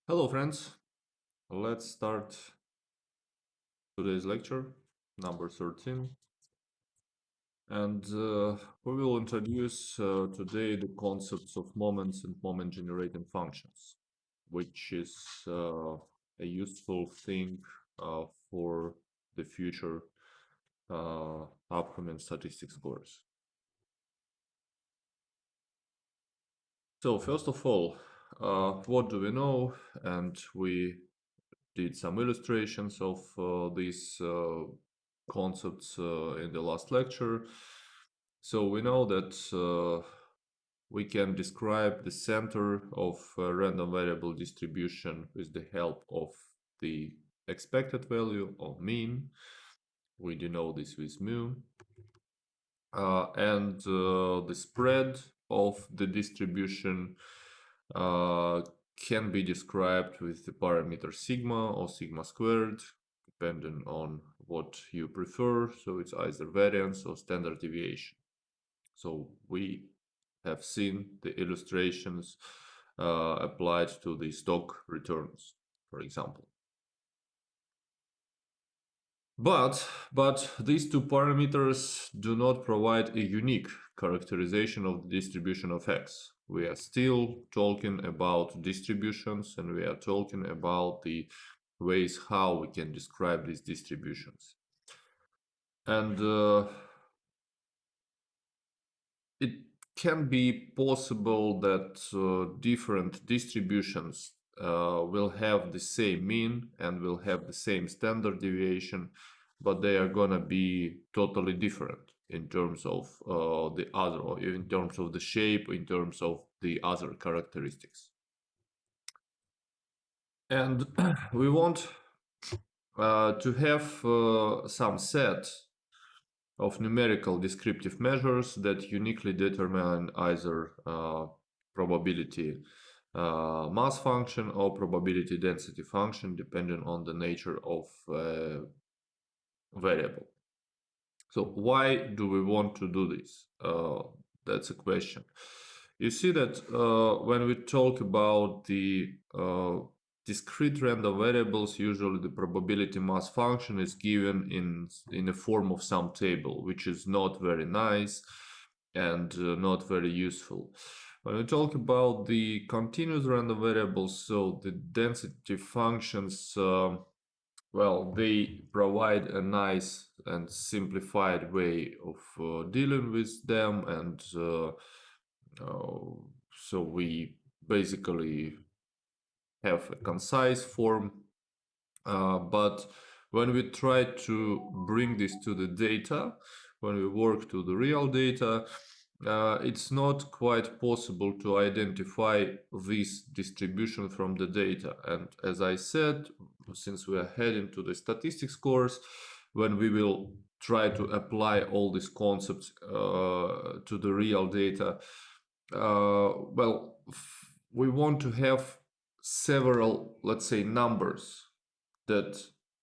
Hello friends, let's start today's lecture, number 13. And we will introduce today the concepts of moments and moment generating functions, which is a useful thing for the future upcoming statistics course. So first of all, what do we know? And we did some illustrations of these concepts in the last lecture. So we know that we can describe the center of a random variable distribution with the help of the expected value or mean. We denote this with mu. And the spread of the distribution can be described with the parameter sigma or sigma squared, depending on what you prefer. So it's either variance or standard deviation. So we have seen the illustrations applied to the stock returns, for example. But these two parameters do not provide a unique characterization of the distribution of x. We are still talking about distributions, and we are talking about the ways how we can describe these distributions. And it can be possible that different distributions will have the same mean and will have the same standard deviation, but they are gonna be totally different in terms of the other, or in terms of the shape, in terms of the other characteristics. And we want to have some set of numerical descriptive measures that uniquely determine either probability mass function or probability density function, depending on the nature of variable. So why do we want to do this? That's a question. You see that when we talk about the discrete random variables, usually the probability mass function is given in the form of some table, which is not very nice and not very useful. When we talk about the continuous random variables, so the density functions, well, they provide a nice and simplified way of dealing with them, and so we basically have a concise form. But when we try to bring this to the data, when we work to the real data, it's not quite possible to identify this distribution from the data. And as I said, since we are heading to the statistics course, when we will try to apply all these concepts to the real data, well, we want to have several, let's say, numbers that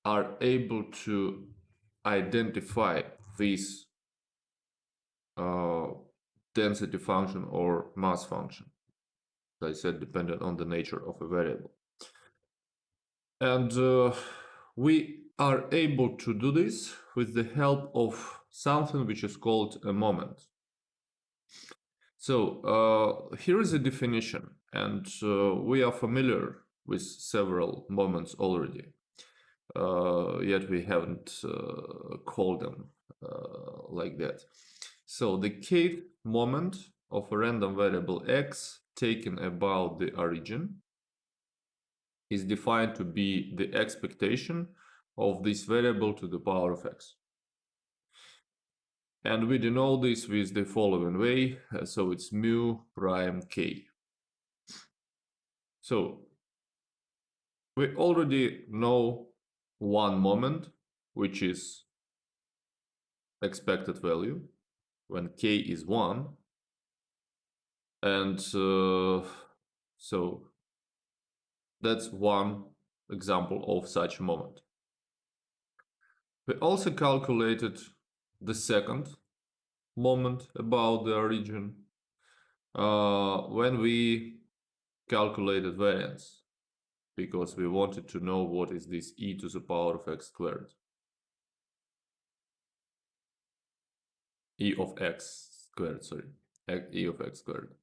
are able to identify this density function or mass function. As I said, dependent on the nature of a variable. And we are able to do this with the help of something which is called a moment. So here is a definition, and we are familiar with several moments already. Yet we haven't called them like that. So the kth moment of a random variable x taken about the origin is defined to be the expectation of this variable to the power of x. And we denote this with the following way, so it's mu prime k. So we already know one moment, which is expected value when k is 1. And so that's one example of such a moment. We also calculated the second moment about the origin when we calculated variance. because we wanted to know what is this e to the power of x squared. E of x squared, sorry. E of x squared.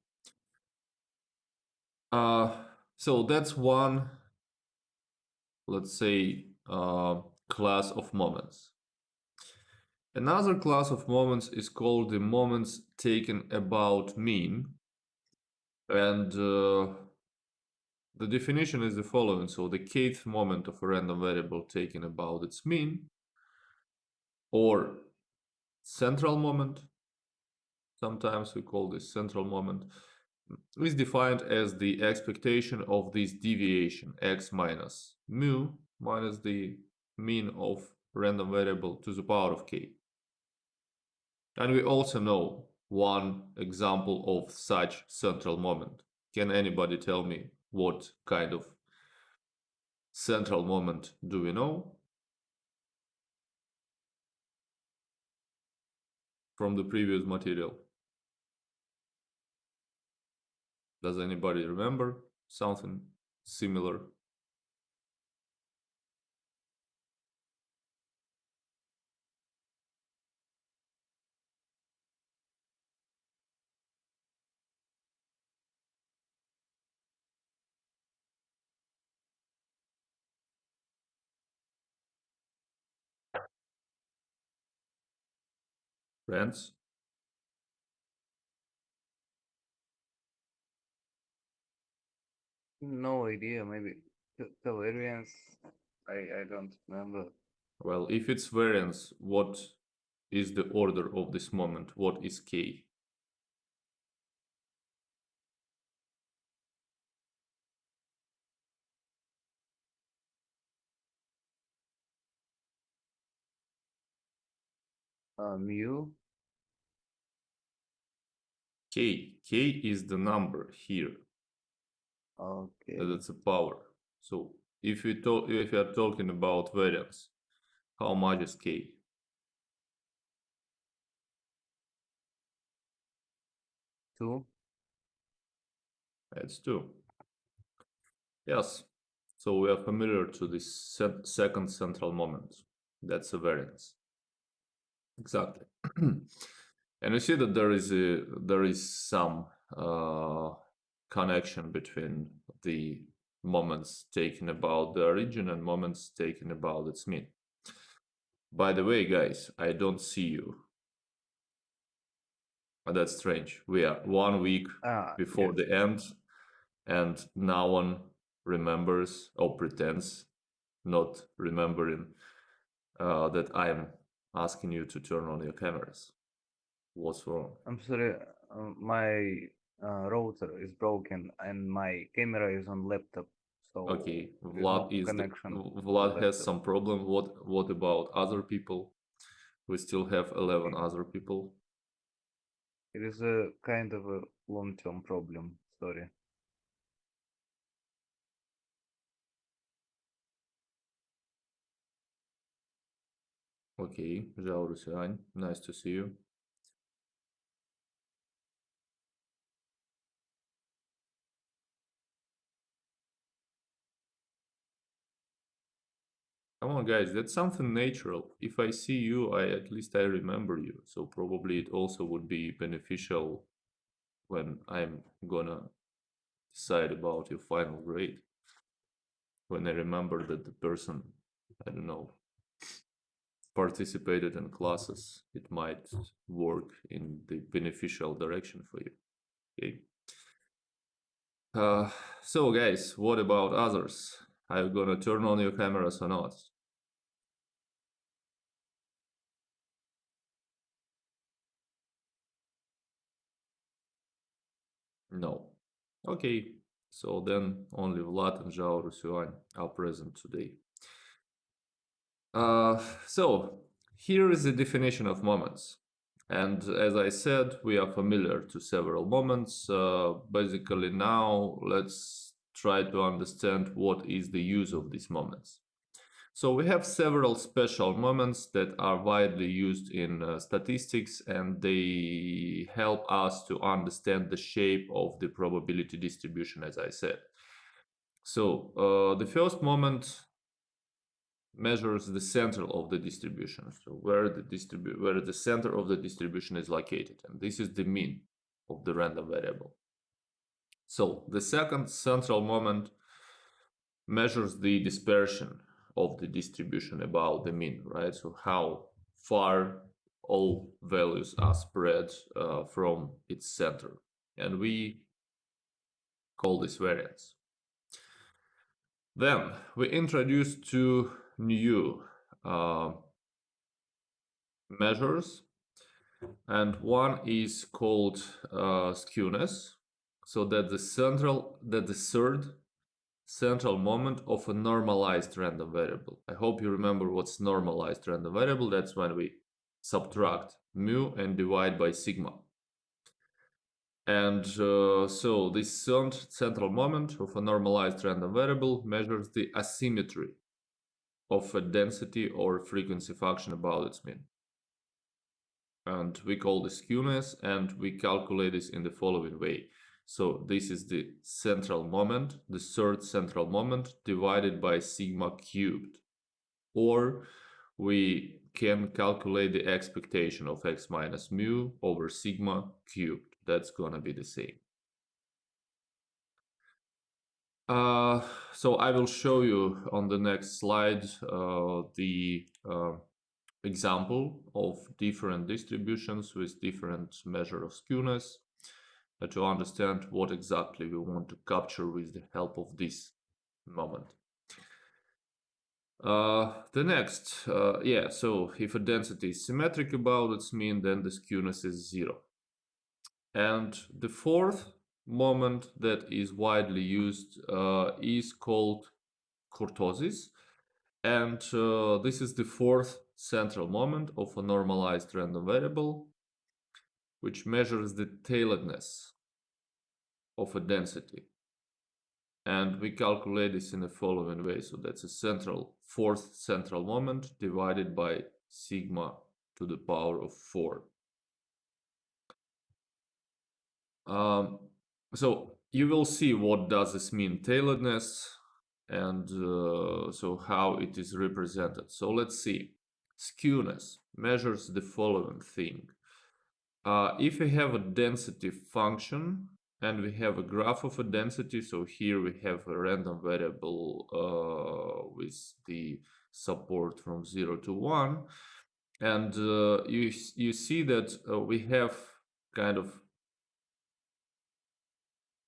So that's one, let's say, class of moments. Another class of moments is called the moments taken about mean. And the definition is the following. So the kth moment of a random variable taken about its mean, or central moment, sometimes we call this central moment, is defined as the expectation of this deviation x minus mu minus the mean of random variable to the power of k. And we also know one example of such central moment. Can anybody tell me what kind of central moment do we know from the previous material? Does anybody remember something similar? Friends? No idea. Maybe the variance. I don't remember. Well, if it's variance, what is the order of this moment? What is k? Mu. K is the number here. Okay. That's a power. So if you are talking about variance, how much is k? Two. It's 2. Yes. So we are familiar to this second central moment. That's a variance. Exactly. And you see that there is some connection between the moments taken about the origin and moments taken about its mean. By the way, guys, I don't see you. That's strange. We are 1 week before Yes. the end, and no one remembers or pretends not remembering that I'm asking you to turn on your cameras. What's wrong? I'm sorry. My router is broken and my camera is on laptop, so Okay, there's no connection to Vlad has laptop. some problem. What about other people? We still have 11 other people. It is a kind of a long-term problem. Sorry. Okay, Zhao Rusian, nice to see you. Come on, guys, that's something natural. If I see you, at least I remember you. So probably it also would be beneficial when I'm gonna decide about your final grade. When I remember that the person, I don't know, participated in classes, it might work in the beneficial direction for you. Okay. So guys, what about others? Are you gonna turn on your cameras or not? No. Okay. So then only Vlad and Zhao Rusuan are present today. So here is the definition of moments. And as I said, we are familiar to several moments. Basically now let's try to understand what is the use of these moments. So we have several special moments that are widely used in statistics, and they help us to understand the shape of the probability distribution, as I said. So the first moment measures the center of the distribution, so where the center of the distribution is located, and this is the mean of the random variable. So the second central moment measures the dispersion of the distribution about the mean, right? So how far all values are spread from its center, and we call this variance. Then we introduce two new measures, and one is called skewness, so that the third central moment of a normalized random variable. I hope you remember what's normalized random variable. That's when we subtract mu and divide by sigma. And so this third central moment of a normalized random variable measures the asymmetry of a density or frequency function about its mean. And we call this skewness, and we calculate this in the following way. So this is the central moment, the third central moment, divided by sigma cubed. Or we can calculate the expectation of x minus mu over sigma cubed. That's gonna be the same. So I will show you on the next slide the example of different distributions with different measure of skewness to understand what exactly we want to capture with the help of this moment. The next, so if a density is symmetric about its mean, then the skewness is 0. And the fourth moment that is widely used is called kurtosis. And this is the fourth central moment of a normalized random variable, which measures the tailoredness of a density. And we calculate this in the following way. So that's a fourth central moment divided by sigma to the power of 4. So you will see what does this mean, tailoredness, and so how it is represented. So let's see. Skewness measures the following thing. If we have a density function and we have a graph of a density, so here we have a random variable with the support from 0 to 1, and you see that we have kind of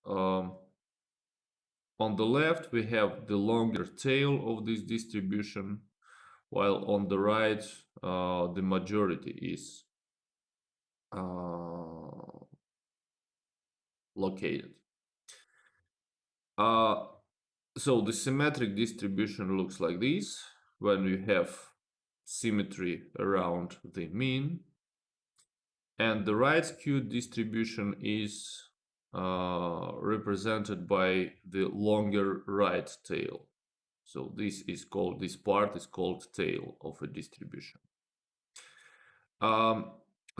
on the left we have the longer tail of this distribution, while on the right the majority is located. So the symmetric distribution looks like this when we have symmetry around the mean, and the right skewed distribution is represented by the longer right tail. So this part is called tail of a distribution.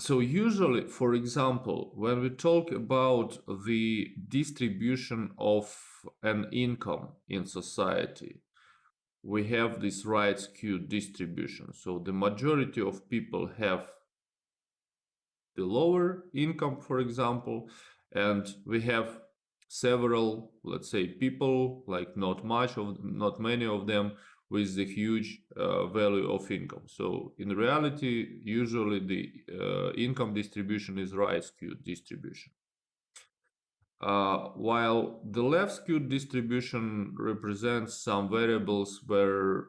So usually, for example, when we talk about the distribution of an income in society, we have this right skewed distribution. So the majority of people have the lower income, for example, and we have several, let's say, people, like not many of them with the huge value of income. So in reality, usually the income distribution is right skewed distribution. While the left skewed distribution represents some variables where,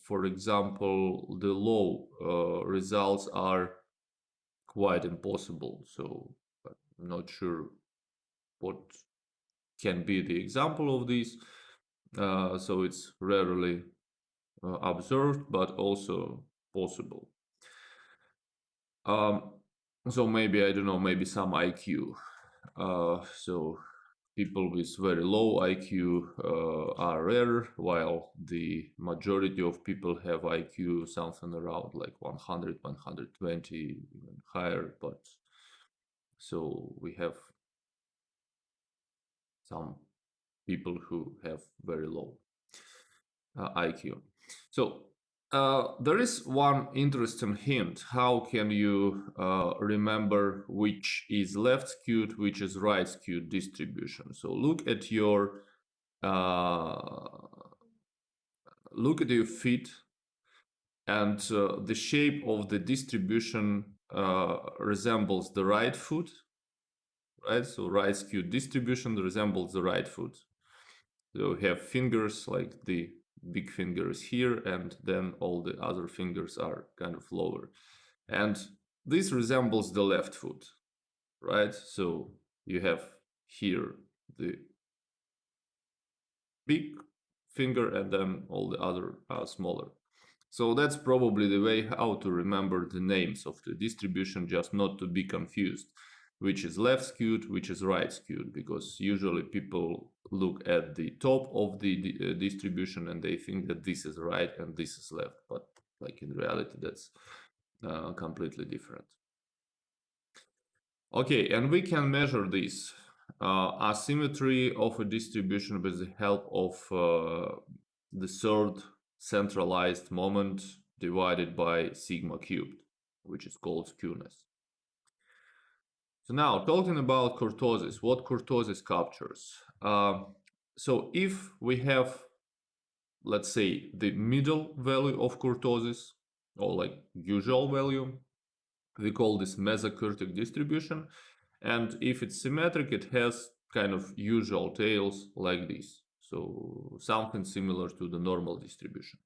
for example, the low results are quite impossible. So I'm not sure what can be the example of this. So it's rarely observed, but also possible. So maybe, I don't know, maybe some IQ. So people with very low IQ are rare, while the majority of people have IQ something around like 100, 120, even higher. But so we have some people who have very low IQ. So there is one interesting hint. How can you remember which is left skewed, which is right skewed distribution? So uh, look at your feet, and the shape of the distribution resembles the right foot, right? So right skewed distribution resembles the right foot. So we have fingers like the big fingers here, and then all the other fingers are kind of lower. And this resembles the left foot, right? So you have here the big finger, and then all the other are smaller. So that's probably the way how to remember the names of the distribution, just not to be confused, which is left skewed, which is right skewed, because usually people look at the top of the distribution and they think that this is right and this is left, but like in reality, that's completely different. Okay, and we can measure this asymmetry of a distribution with the help of the third centralized moment divided by sigma cubed, which is called skewness. So now, talking about kurtosis, what kurtosis captures? So if we have, let's say, the middle value of kurtosis, or like usual value, we call this mesocurtic distribution. And if it's symmetric, it has kind of usual tails like this. So something similar to the normal distribution.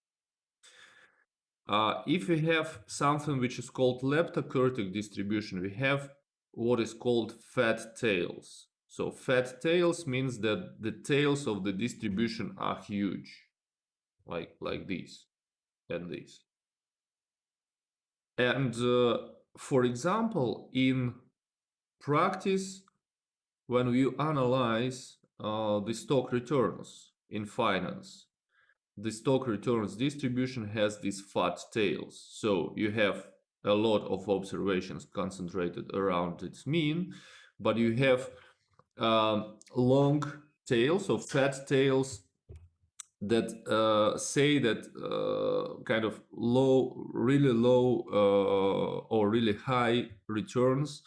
If we have something which is called leptocurtic distribution, we have what is called fat tails. So fat tails means that the tails of the distribution are huge, like this and this. And for example, in practice, when you analyze the stock returns in finance, the stock returns distribution has these fat tails. So you have a lot of observations concentrated around its mean, but you have long tails, so fat tails that say that kind of really low or really high returns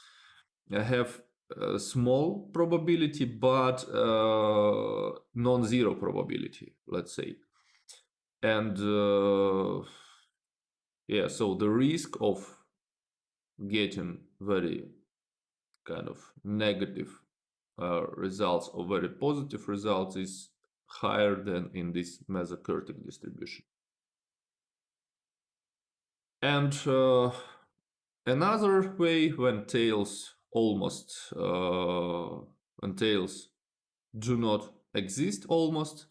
have a small probability, but non-zero probability, let's say. And yeah, so the risk of getting very kind of negative results or very positive results is higher than in this mesocurtic distribution. And another way, when tails do not exist almost,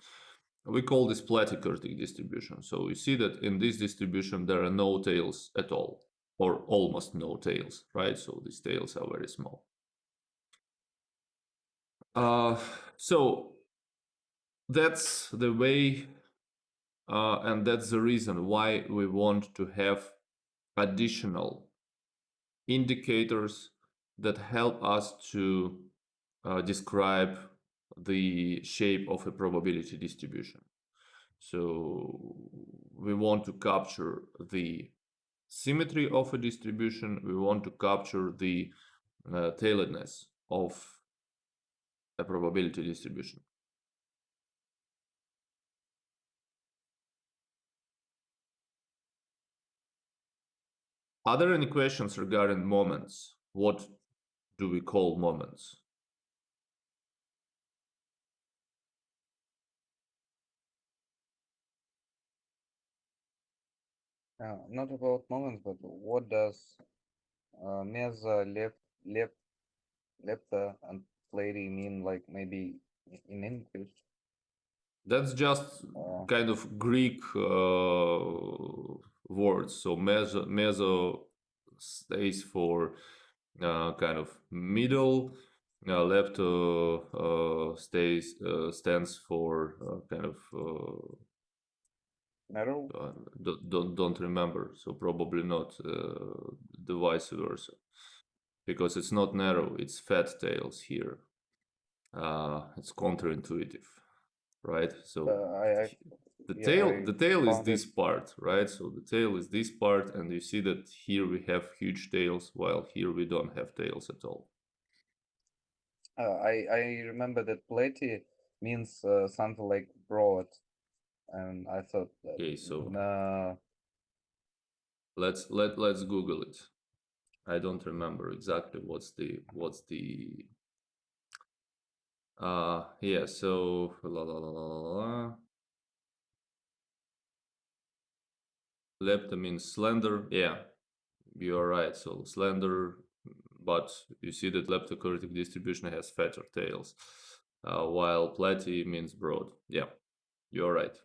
we call this platycurtic distribution. So we see that in this distribution there are no tails at all, or almost no tails, right? So these tails are very small. So that's the way, and that's the reason why we want to have additional indicators that help us to describe the shape of a probability distribution. So we want to capture the symmetry of a distribution. We want to capture the tailoredness of a probability distribution. Are there any questions regarding moments? What do we call moments? Not about moments, but what does mesa, lepta, and lady mean? Like maybe in English. That's just kind of Greek words. So meso stays for kind of middle. Lepto stands for kind of Narrow. don't remember. So probably not the vice versa, because it's not narrow. It's fat tails here. It's counterintuitive. right? So I the yeah, tail I the tail is found it. this part, right? So the tail is this part, and you see that here we have huge tails, while here we don't have tails at all. I remember that platy means something like broad, and I thought that Okay, so uh, let's Google it. I don't remember exactly what's the yeah, so lepta means slender. Yeah, you are right. So slender, but you see that leptokurtic distribution has fatter tails, while platy means broad. Yeah, you're right.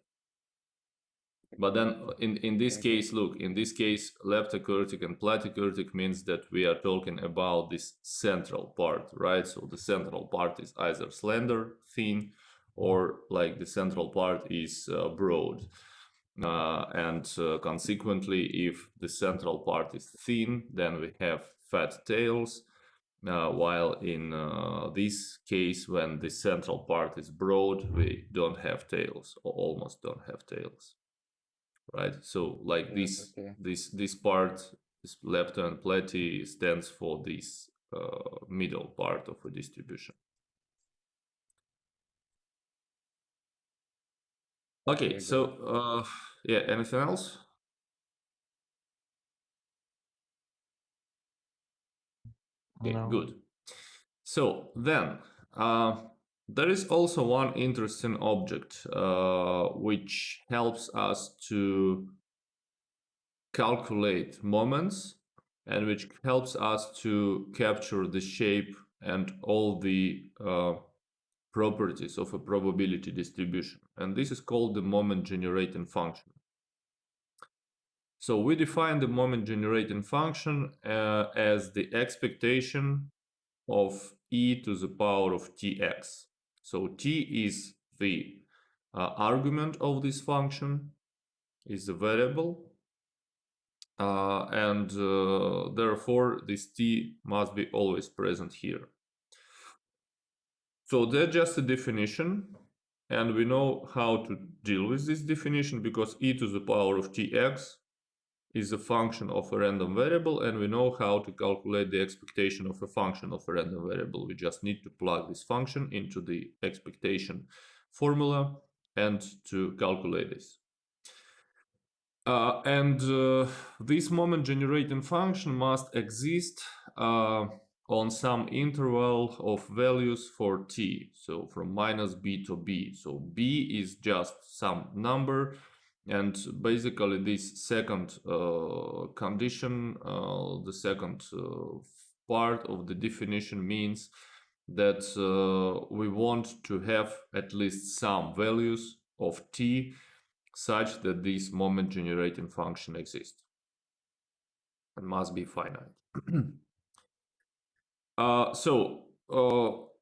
But then in this thank you. case, look, in this case, leptokurtic and platykurtic means that we are talking about this central part, right? So the central part is either slender, thin, or like the central part is broad. And consequently, if the central part is thin, then we have fat tails. While in this case, when the central part is broad, we don't have tails, or almost don't have tails, right? So like Yes, this okay. this part, this lepta and platy, stands for this middle part of a distribution. Okay, Okay, got so it. yeah, anything else? Okay, No. good. So then uh, there is also one interesting object which helps us to calculate moments, and which helps us to capture the shape and all the properties of a probability distribution. And this is called the moment generating function. So we define the moment generating function as the expectation of e to the power of tx. So t is the argument of this function, is the variable, and therefore this t must be always present here. So that's just a definition, and we know how to deal with this definition because e to the power of tx is a function of a random variable, and we know how to calculate the expectation of a function of a random variable. We just need to plug this function into the expectation formula and to calculate this. And this moment generating function must exist on some interval of values for t, so from minus b to b. So b is just some number, and basically this second condition, the second part of the definition means that we want to have at least some values of t such that this moment generating function exists and must be finite.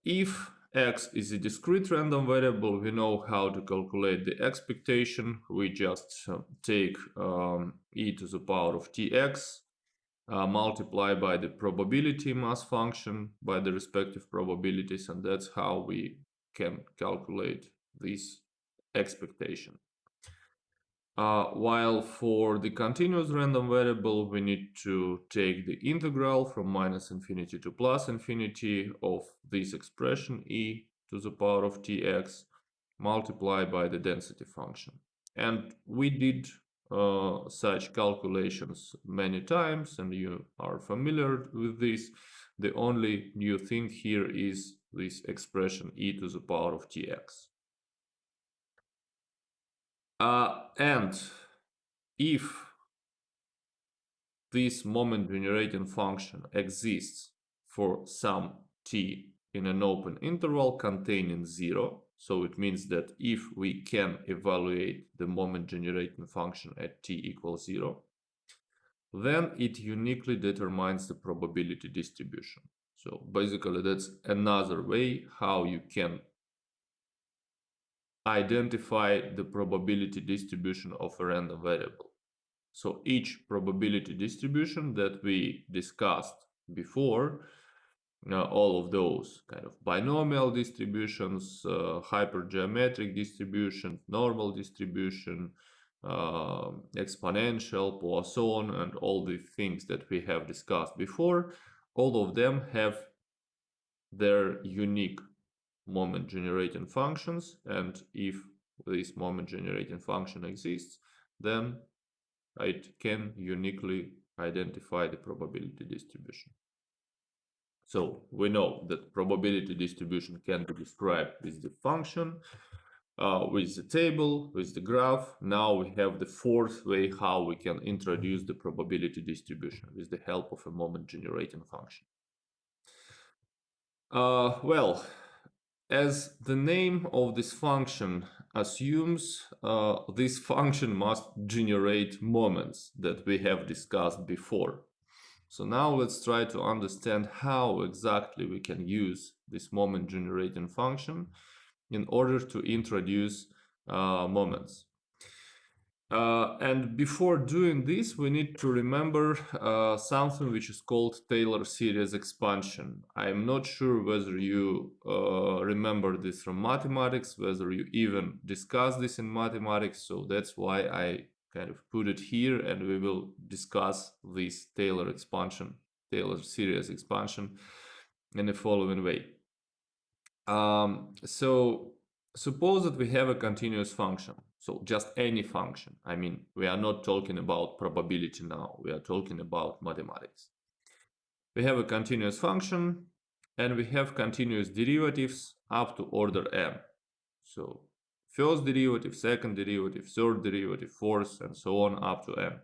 If x is a discrete random variable, we know how to calculate the expectation. We just take e to the power of tx, multiply by the probability mass function by the respective probabilities, and that's how we can calculate this expectation. While for the continuous random variable, we need to take the integral from minus infinity to plus infinity of this expression e to the power of tx, multiplied by the density function. And we did such calculations many times, and you are familiar with this. The only new thing here is this expression e to the power of tx. And if this moment generating function exists for some t in an open interval containing 0, so it means that if we can evaluate the moment generating function at t equals 0, then it uniquely determines the probability distribution. So basically that's another way how you can identify the probability distribution of a random variable. So each probability distribution that we discussed before all of those kind of binomial distributions, hypergeometric distribution, normal distribution, exponential, Poisson, and all the things that we have discussed before, all of them have their unique moment generating functions, and if this moment generating function exists, then it can uniquely identify the probability distribution. So we know that probability distribution can be described with the function, with the table, with the graph. Now we have the fourth way how we can introduce the probability distribution with the help of a moment generating function. Well, as the name of this function assumes, this function must generate moments that we have discussed before. So now let's try to understand how exactly we can use this moment generating function in order to introduce moments. And before doing this, we need to remember something which is called Taylor series expansion. I'm not sure whether you remember this from mathematics, whether you even discussed this in mathematics, so that's why I kind of put it here, and we will discuss this Taylor series expansion in the following way. So suppose that we have a continuous function, so just any function. I mean, we are not talking about probability now, we are talking about mathematics. We have a continuous function, and we have continuous derivatives up to order n. So first derivative, second derivative, third derivative, fourth, and so on up to n.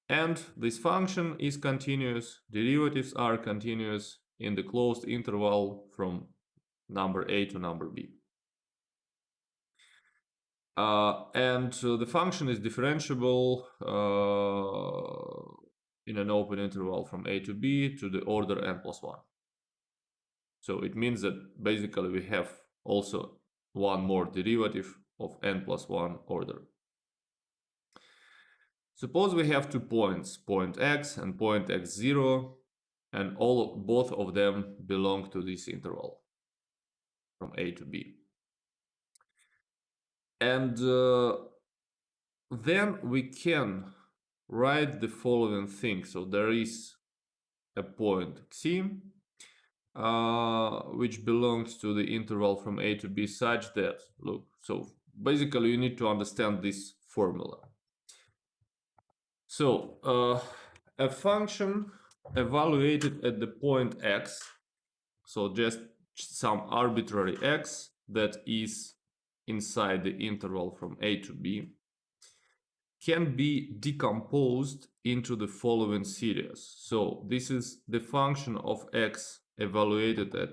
And this function is continuous, derivatives are continuous in the closed interval from number a to number b. And the function is differentiable in an open interval from a to b to the order n plus 1. So it means that basically we have also one more derivative of n plus 1 order. Suppose we have 2 points, point x and point x0, and both of them belong to this interval from a to b. And then we can write the following thing. So there is a point c, which belongs to the interval from a to b such that, look, so basically you need to understand this formula. So a function evaluated at the point x, so just some arbitrary x that is inside the interval from a to b, can be decomposed into the following series. So this is the function of x evaluated at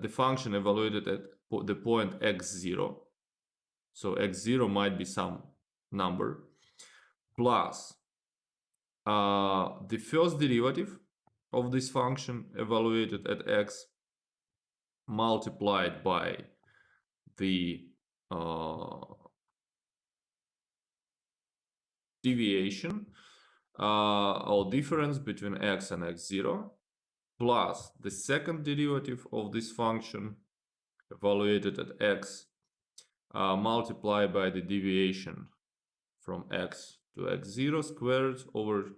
the function evaluated at the point x0. So x0 might be some number plus the first derivative of this function evaluated at x multiplied by the deviation or difference between x and x0 plus the second derivative of this function evaluated at x multiplied by the deviation from x to x0 squared over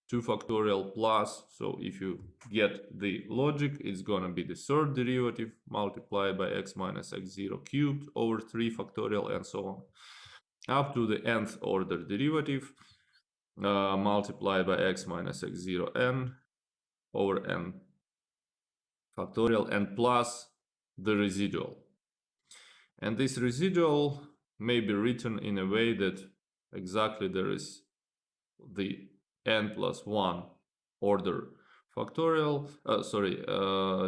2 factorial plus, so if you get the logic, it's gonna be the third derivative multiplied by x minus x0 cubed over 3 factorial and so on, up to the nth order derivative multiplied by x minus x0 n over n factorial and plus the residual. And this residual may be written in a way that exactly there is the n plus 1 order factorial,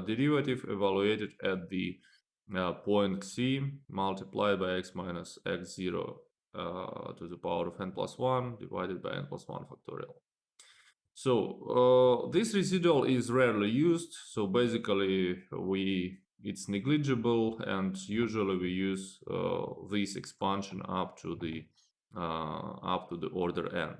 derivative evaluated at the point c multiplied by x minus x0 to the power of n plus 1 divided by n plus 1 factorial. So this residual is rarely used, so basically it's negligible, and usually we use this expansion up to the order n.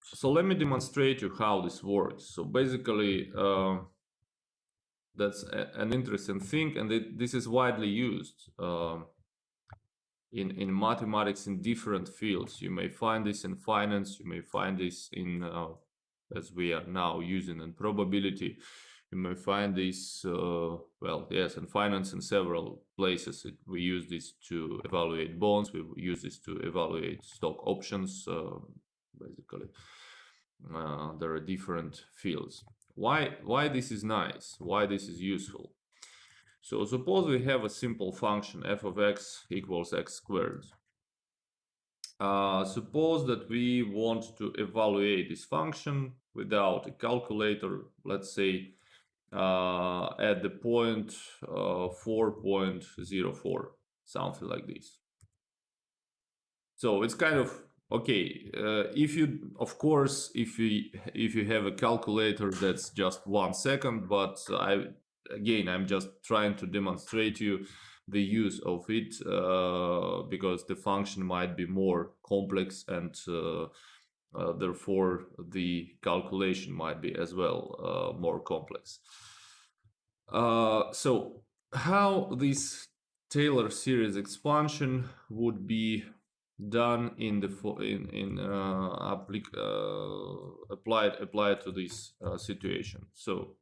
So let me demonstrate you how this works. So basically, that's an interesting thing, and this is widely used in mathematics in different fields. You may find this in finance, you may find this in, as we are now using in probability, you may find this, well, yes, in finance in several places. We use this to evaluate bonds, we use this to evaluate stock options, basically. There are different fields. Why this is nice? Why this is useful? So suppose we have a simple function f of x equals x squared. Suppose that we want to evaluate this function without a calculator, let's say at the point 4.04, something like this. So it's kind of okay. If you, of course, if you have a calculator, that's just 1 second. But I'm just trying to demonstrate you the use of it because the function might be more complex, and therefore the calculation might be as well more complex. So how this Taylor series expansion would be done in the applied to this situation. So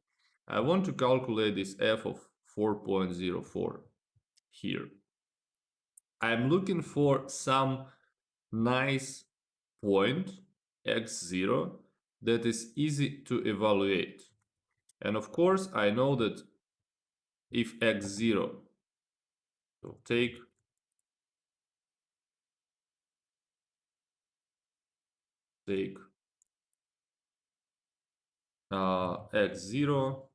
I want to calculate this f of 4.04 here. I'm looking for some nice point x0 that is easy to evaluate. And of course, I know that if x0, so take x0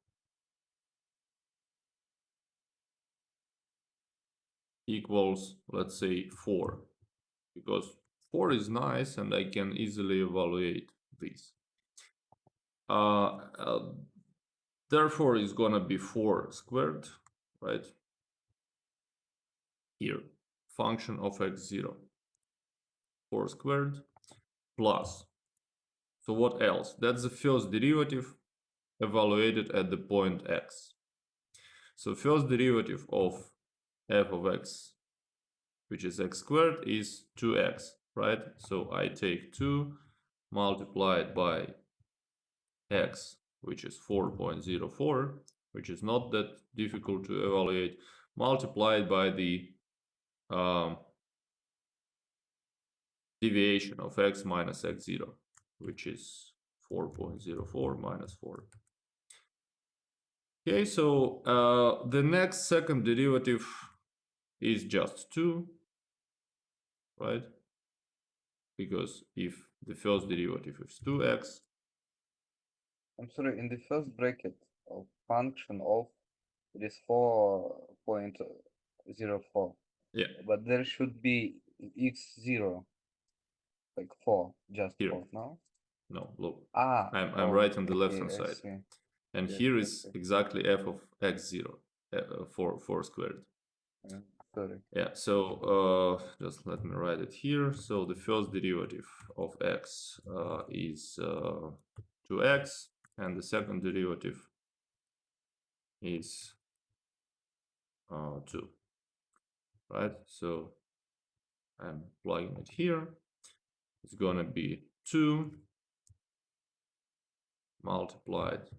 equals, let's say, 4, because 4 is nice and I can easily evaluate this. Therefore, it's gonna be 4 squared, right? Here, function of x0, 4 squared plus. So what else? That's the first derivative evaluated at the point x. So first derivative of f of x, which is x squared, is 2x, right? So I take 2 multiplied by x, which is 4.04, which is not that difficult to evaluate, multiplied by the deviation of x minus x0, which is 4.04 minus 4. Okay, so the next second derivative is just 2, right? Because if the first derivative is 2x. I'm sorry, in the first bracket of function of it is 4.04. Yeah. But there should be x0, like 4, just Here. 4, no? No, look. Ah, I'm right on the left hand okay, I side. see. And Yes, here yes, is yes. exactly f of x0, 4 squared. Sorry. Yeah, so just let me write it here. So the first derivative of x is 2x, and the second derivative is 2, right? So I'm plugging it here. It's gonna be 2 multiplied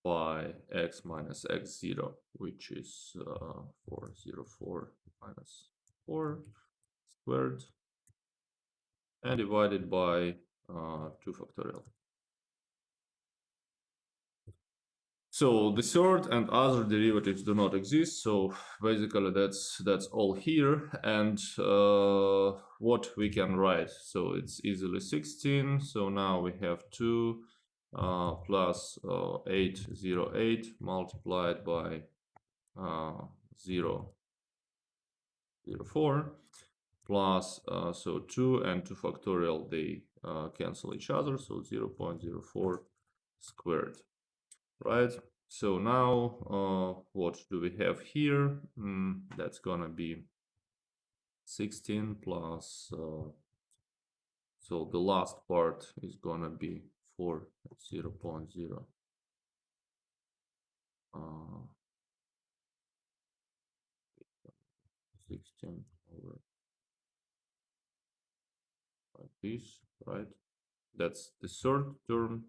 by x minus x0, which is 404 minus 4 squared, and divided by 2 factorial. So the third and other derivatives do not exist. So basically that's all here. And what we can write, so it's easily 16. So now we have 2 plus 808 multiplied by 0, 4 plus so 2 and 2 factorial, they cancel each other, so 0.04 squared, right? So now what do we have here? That's gonna be 16 plus So the last part is gonna be 4 at 0.0. 16 over like this, right? That's the third term.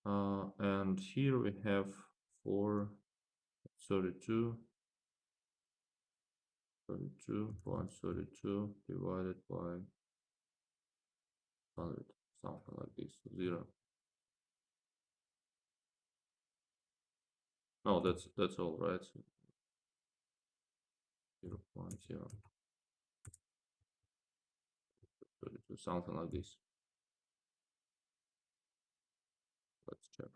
And here we have 432 32.32 divided by 100, something like this, 0. No, that's all right. 0.0, 32, something like this. Let's check.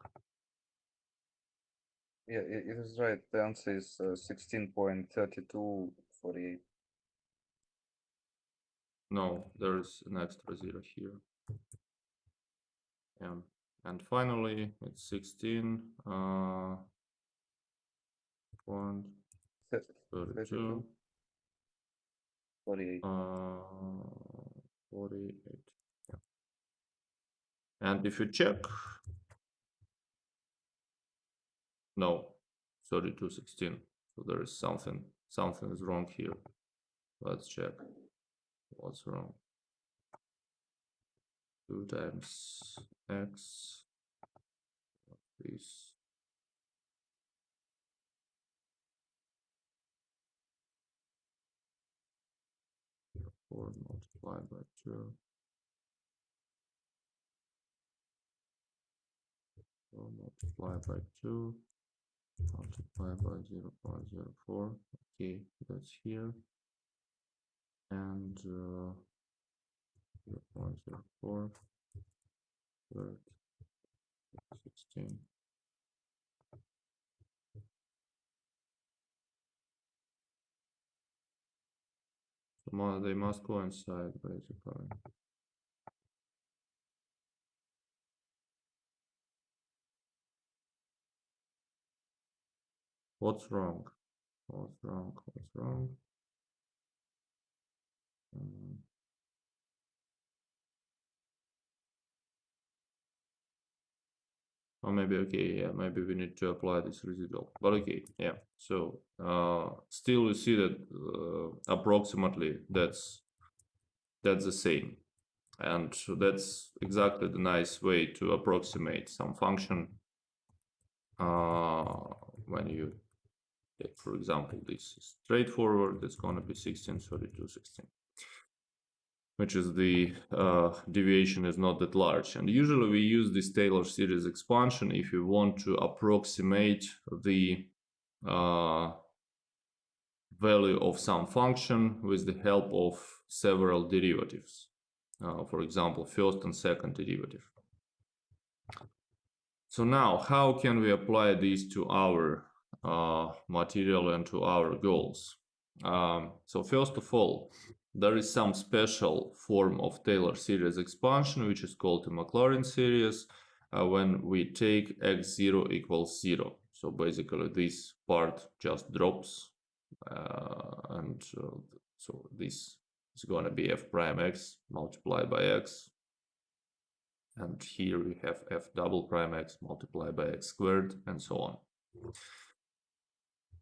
Yeah, it is right. The answer is 16.3248. No, there's an extra 0 here. Yeah. And finally, it's 16 point 32 48. 48. Yeah. And if you check, no, 32.16. So there is something is wrong here. Let's check what's wrong. 2 times x, this 4 multiplied by 2, 4 multiplied by 2, multiplied by 0.04. Okay, that's here. And 0.04, third, 16. So they must coincide basically. What's wrong? What's wrong? What's wrong? Or maybe, okay, yeah, maybe we need to apply this residual, but okay, yeah. So still we see that approximately that's the same, and so that's exactly the nice way to approximate some function when you take, for example, this is straightforward. It's going to be 16.32.16, which is the deviation is not that large. And usually we use this Taylor series expansion if you want to approximate the value of some function with the help of several derivatives. For example, first and second derivative. So now, how can we apply these to our material and to our goals? So first of all, there is some special form of Taylor series expansion, which is called the Maclaurin series, when we take x0 equals 0. So basically this part just drops, and so this is going to be f prime x multiplied by x. And here we have f double prime x multiplied by x squared, and so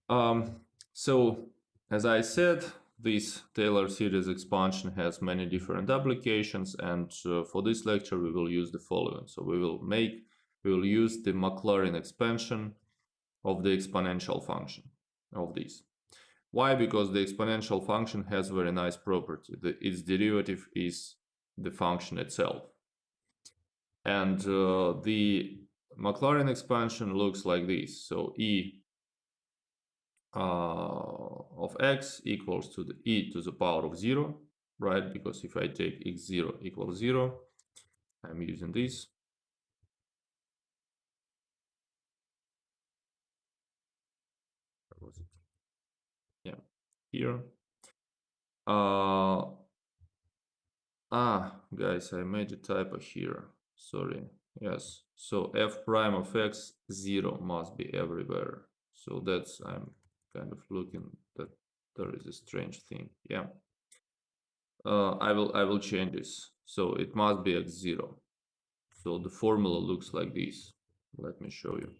on. So as I said, this Taylor series expansion has many different applications, and for this lecture we will use the following. So we will use the Maclaurin expansion of the exponential function of this. Why? Because the exponential function has a very nice property. Its derivative is the function itself. And the Maclaurin expansion looks like this. So e of x equals to the e to the power of 0, right? Because if I take x0 equals 0, I'm using this. Where was it? Yeah, here. Guys, I made a typo here. Sorry. Yes. So f prime of x 0 must be everywhere. So that's, I'm kind of looking that there is a strange thing. Yeah. I will change this. So it must be x0. So the formula looks like this. Let me show you.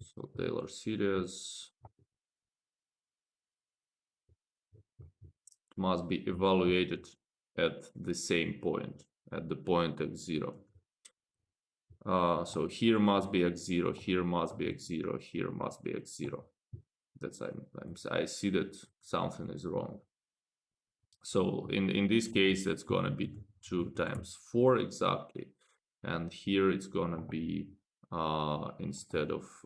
So Taylor series must be evaluated at the same point, at the point x0. So here must be x0, here must be x0, here must be x0. That's I see that something is wrong. So in this case, that's gonna be 2 times 4 exactly, and here it's gonna be instead of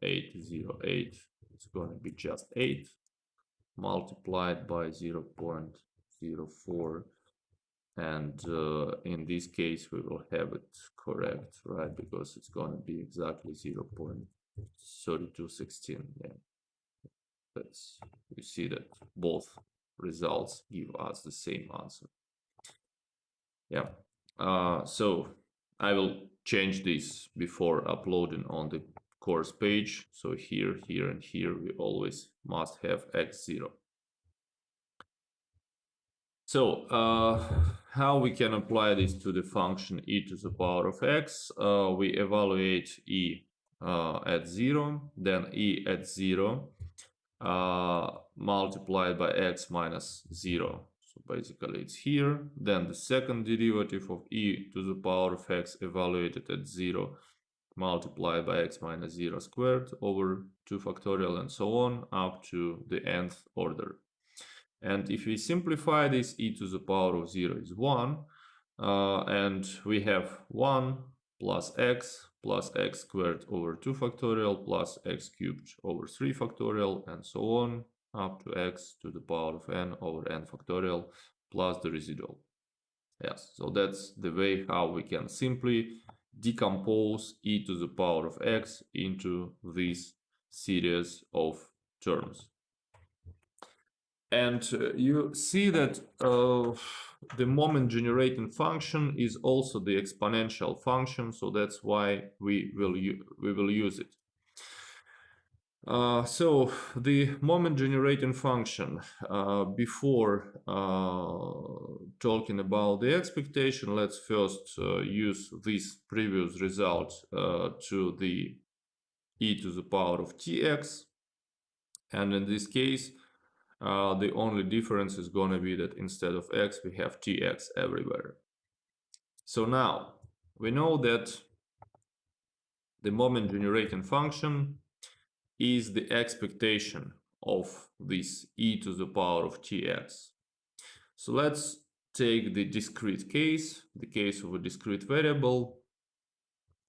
808, it's gonna be just 8 multiplied by 0.04, and in this case we will have it correct, right? Because it's gonna be exactly 0.3216. Yeah, that's, you see that both results give us the same answer. Yeah. So I will change this before uploading on the course page. So here, here, and here we always must have x0. So how we can apply this to the function e to the power of x? We evaluate e at 0, then e at 0 multiplied by x minus 0. So basically it's here. Then the second derivative of e to the power of x evaluated at 0 multiplied by x minus 0 squared over 2 factorial and so on up to the nth order. And if we simplify this, e to the power of 0 is 1, and we have 1 plus x squared over 2 factorial plus x cubed over 3 factorial and so on up to x to the power of n over n factorial plus the residual. Yes, so that's the way how we can simply decompose e to the power of x into this series of terms. And you see that the moment generating function is also the exponential function, so that's why we will use it. So the moment generating function, before talking about the expectation, let's first use this previous result to the e to the power of tx, and in this case the only difference is going to be that instead of x we have tx everywhere. So now we know that the moment generating function is the expectation of this e to the power of tx. So let's take the discrete case, the case of a discrete variable,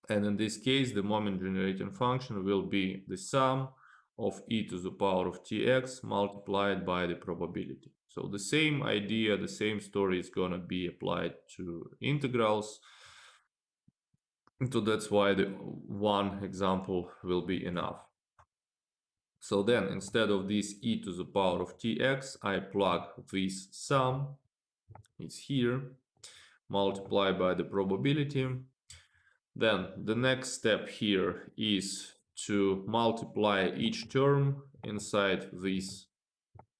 and in this case the moment generating function will be the sum of e to the power of tx multiplied by the probability. So the same idea, the same story is going to be applied to integrals. So that's why the one example will be enough. So then instead of this e to the power of tx, I plug this sum, it's here, multiplied by the probability. Then the next step here is to multiply each term inside this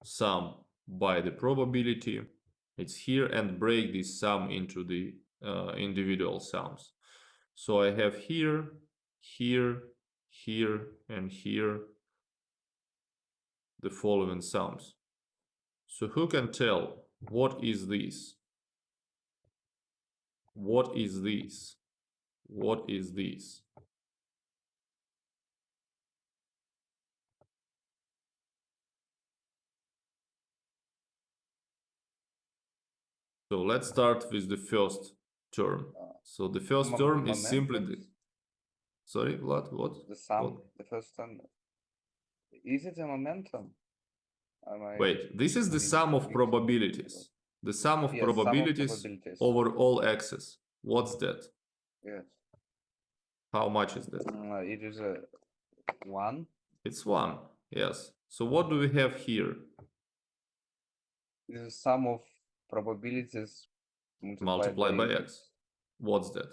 sum by the probability. It's here, and break this sum into the individual sums. So I have here, here, here, and here the following sums. So who can tell what is this? What is this? What is this? So let's start with the first term. So the first term is simply the... Sorry, what? The sum, what? the first term. Is it a momentum? Wait, this is the sum of probabilities. The sum of probabilities over all x's. What's that? Yes. How much is that? It is a 1. It's 1, yes. So what do we have here? It is a sum of probabilities multiplied by x. What's that?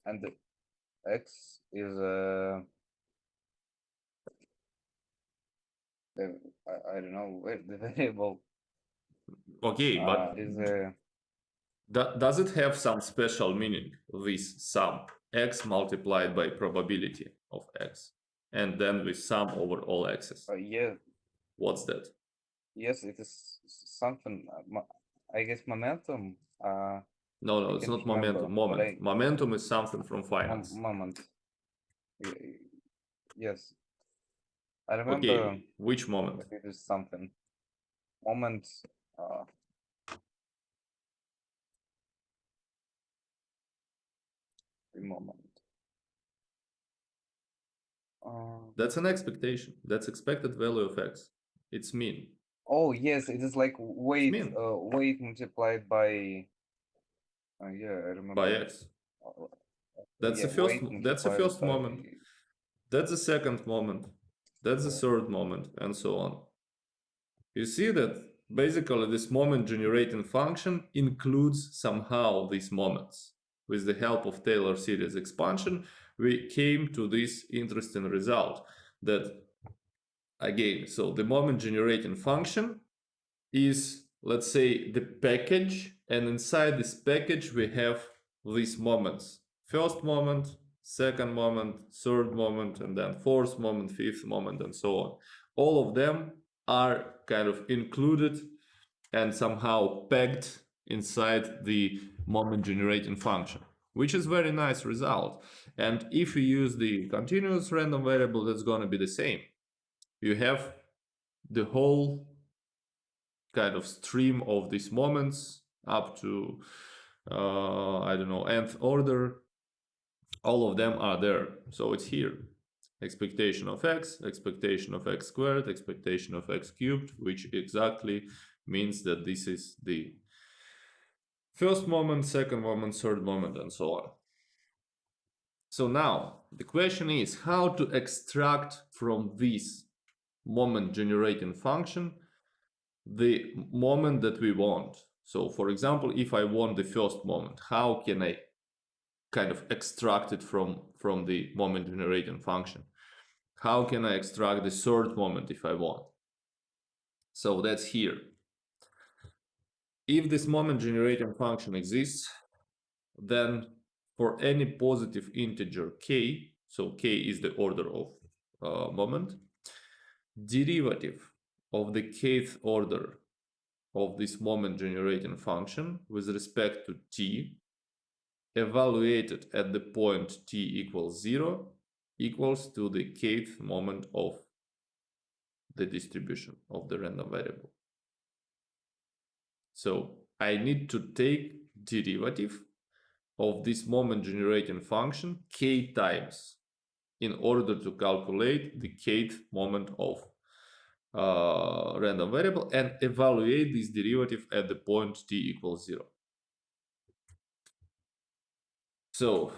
And the x is I don't know where the variable Okay, but is does it have some special meaning, this sum, x multiplied by probability of x, and then we sum over all x's? yeah, What's that? yes, it is something. I guess momentum. No, I no, it's can't not remember, momentum. but Moment. Momentum is something from finance. moment. Yes, I remember Okay, which moment? that it is something. Moment. Uh, the moment. That's an expectation. That's expected value of x. It's mean. Oh yes, it is like It's weight. mean Weight multiplied by. Yeah, I by remember. x. Uh, That's yeah, the first. weight That's the multiplied first by. moment. That's the second moment. That's the third moment, and so on. You see that basically this moment generating function includes somehow these moments. With the help of Taylor series expansion, we came to this interesting result that again, so the moment generating function is, let's say, the package, and inside this package we have these moments. First moment, second moment, third moment, and then fourth moment, fifth moment, and so on. All of them are kind of included and somehow pegged inside the moment generating function, which is very nice result. And if you use the continuous random variable, that's going to be the same. You have the whole kind of stream of these moments up to I don't know, nth order. All of them are there, so it's here. Expectation of x squared, expectation of x cubed, which exactly means that this is the first moment, second moment, third moment, and so on. So now the question is how to extract from this moment generating function the moment that we want. So for example, if I want the first moment, how can I kind of extract it from the moment generating function? How can I extract the third moment if I want? So that's here. If this moment generating function exists, then for any positive integer k, so k is the order of moment, derivative of the kth order of this moment generating function with respect to t evaluated at the point t equals 0 equals to the kth moment of the distribution of the random variable. So I need to take derivative of this moment generating function k times in order to calculate the kth moment of random variable and evaluate this derivative at the point t equals 0. So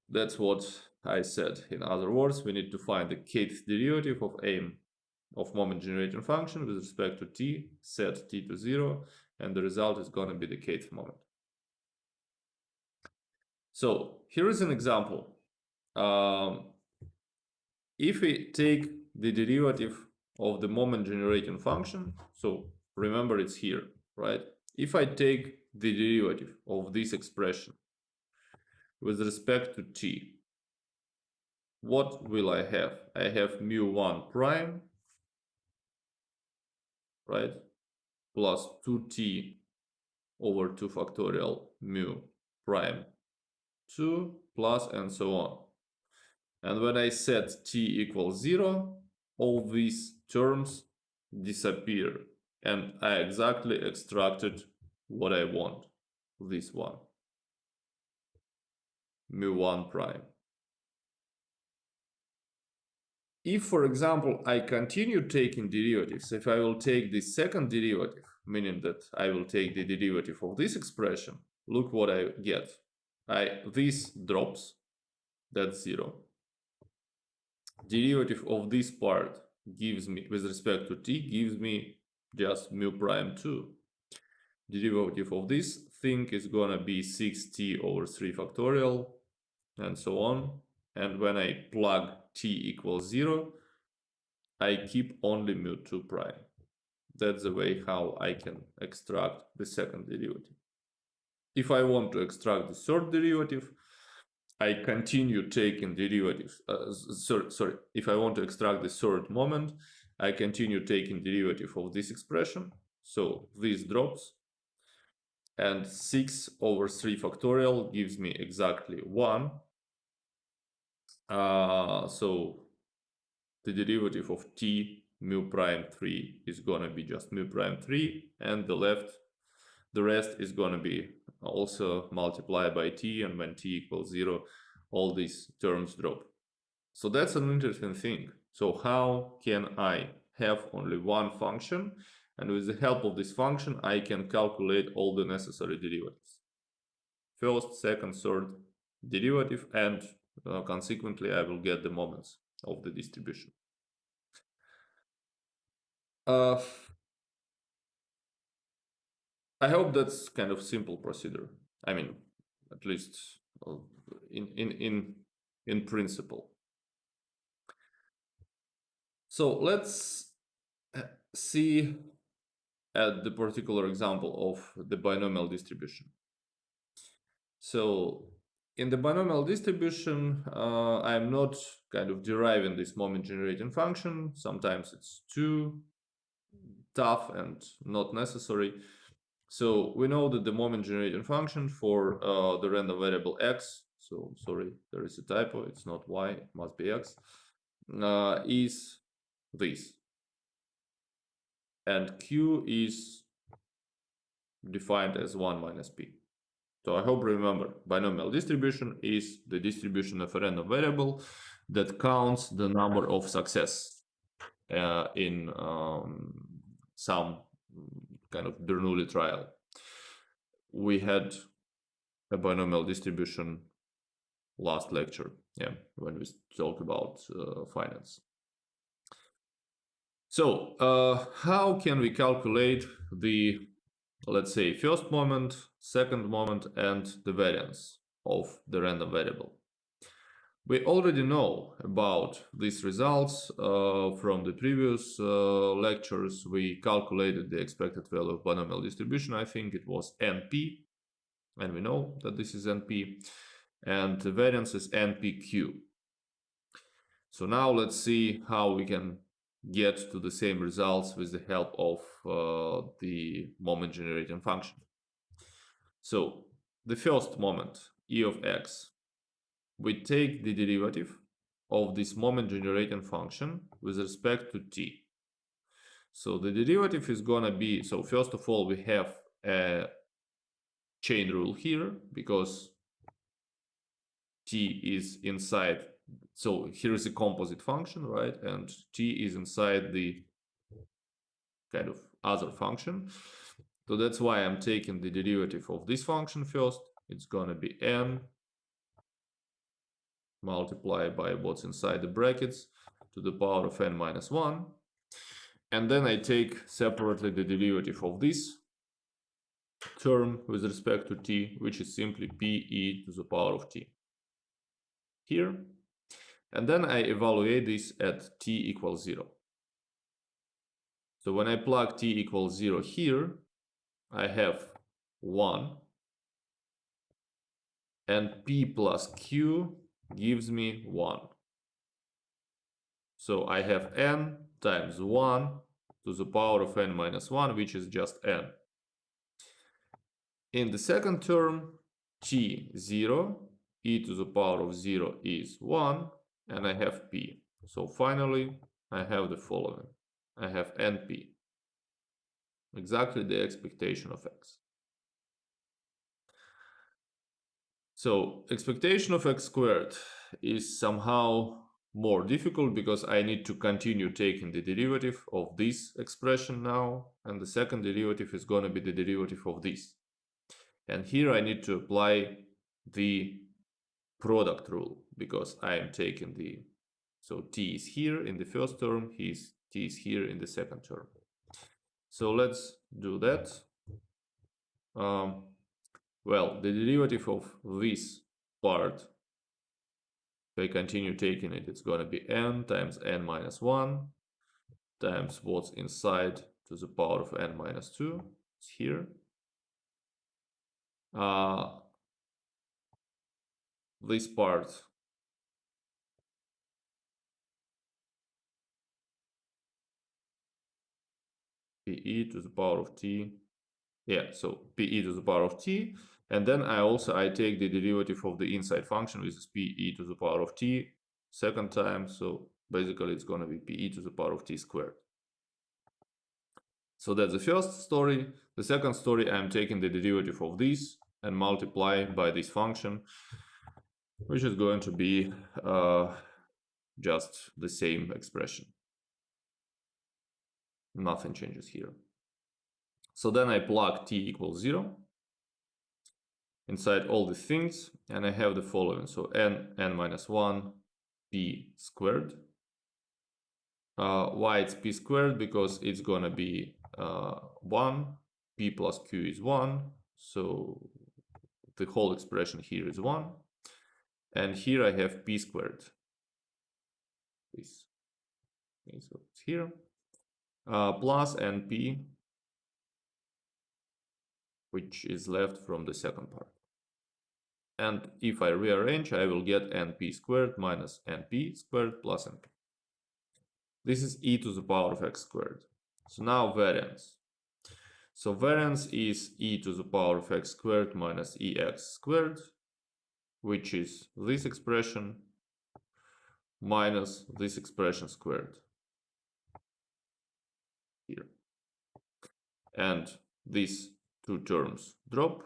that's what I said. In other words, we need to find the kth derivative of aim of moment generating function with respect to t, set t to 0, and the result is going to be the kth moment. So here is an example. If we take the derivative of the moment generating function, so remember it's here, right? If I take the derivative of this expression with respect to t, what will I have? I have mu1 prime, right? Plus 2t over 2 factorial mu prime 2 plus and so on. And when I set t equals 0, all these terms disappear. And I exactly extracted what I want, this one, mu1 prime. If, for example, I continue taking derivatives, if I will take the second derivative, meaning that I will take the derivative of this expression, look what I get. This drops, that's 0. Derivative of this part gives me, with respect to t, gives me just mu prime 2. Derivative of this thing is gonna be 6t over 3 factorial, and so on. And when I plug t equals 0, I keep only mu2 prime. That's the way how I can extract the second derivative. If I want to extract the third derivative, I continue taking derivatives. Sorry, if I want to extract the third moment, I continue taking derivative of this expression. So this drops, and 6 over 3 factorial gives me exactly 1. So the derivative of t mu prime 3 is going to be just mu prime 3, and the rest is going to be also multiplied by t, and when t equals 0, all these terms drop. So that's an interesting thing. So how can I have only one function, and with the help of this function I can calculate all the necessary derivatives? First, second, third derivative, and consequently I will get the moments of the distribution. I hope that's kind of simple procedure. I mean, at least in principle. So let's see at the particular example of the binomial distribution. So in the binomial distribution, I'm not kind of deriving this moment generating function. Sometimes it's too tough and not necessary. So we know that the moment generating function for the random variable x, so sorry, there is a typo, it's not y, it must be x, is this. And q is defined as 1 minus p. So I hope you remember, binomial distribution is the distribution of a random variable that counts the number of success in some kind of Bernoulli trial. We had a binomial distribution last lecture, yeah, when we talked about finance. So how can we calculate the, let's say, first moment, second moment, and the variance of the random variable? We already know about these results from the previous lectures. We calculated the expected value of binomial distribution. I think it was NP, and we know that this is NP, and the variance is NPQ. So now let's see how we can get to the same results with the help of the moment generating function. So the first moment, e of x, we take the derivative of this moment generating function with respect to t. So the derivative is going to be, so first of all, we have a chain rule here because t is inside. So here is a composite function, right? And t is inside the kind of other function. So that's why I'm taking the derivative of this function first. It's going to be n multiplied by what's inside the brackets to the power of n minus 1. And then I take separately the derivative of this term with respect to t, which is simply pe to the power of t here. And then I evaluate this at t equals 0. So when I plug t equals 0 here, I have 1. And p plus q gives me 1. So I have n times 1 to the power of n minus 1, which is just n. In the second term, t 0, e to the power of 0 is 1, and I have p. So finally, I have the following. I have np, exactly the expectation of x. So expectation of x squared is somehow more difficult because I need to continue taking the derivative of this expression now, and the second derivative is going to be the derivative of this. And here I need to apply the product rule because I am taking the, so t is here in the first term, t is here in the second term. So let's do that. Well, the derivative of this part, if I continue taking it, it's going to be n times n minus 1 times what's inside to the power of n minus 2. It's here. This part pe to the power of t. Yeah, so pe to the power of t. And then I take the derivative of the inside function, which is pe to the power of t second time. So basically it's going to be pe to the power of t squared. So that's the first story. The second story, I'm taking the derivative of this and multiply by this function, which is going to be just the same expression. Nothing changes here. So then I plug t equals 0 inside all these things, and I have the following. So n minus 1 p squared. Why it's p squared? Because it's going to be 1. P plus q is 1. So the whole expression here is 1. And here I have p squared. This. Okay, so it's here. Plus np, which is left from the second part. And if I rearrange, I will get np squared minus np squared plus np. This is e to the power of x squared. So now variance. So variance is e to the power of x squared minus ex squared, which is this expression minus this expression squared here. And these two terms drop.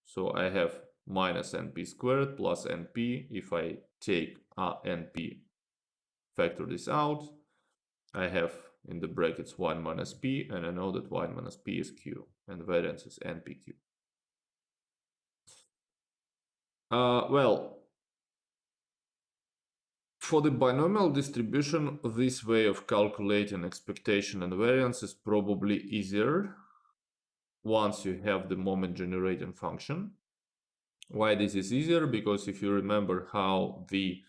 So I have minus np squared plus np. If I take np, factor this out, I have in the brackets 1 minus p, and I know that 1 minus p is q, and the variance is npq. Well, for the binomial distribution, this way of calculating expectation and variance is probably easier once you have the moment generating function. Why this is easier? Because if you remember how the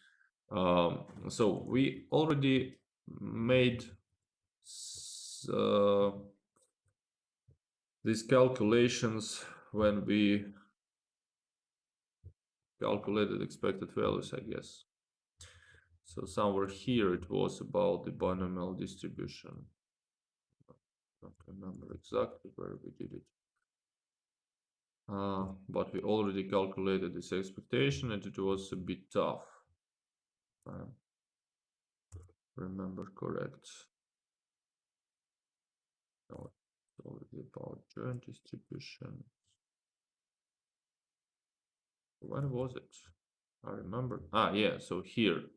so we already made these calculations when we calculated expected values, I guess. So somewhere here it was about the binomial distribution. I don't remember exactly where we did it. But we already calculated this expectation and it was a bit tough. Remember correct. No, it's already about joint distribution. When was it? I remember. Yeah, so here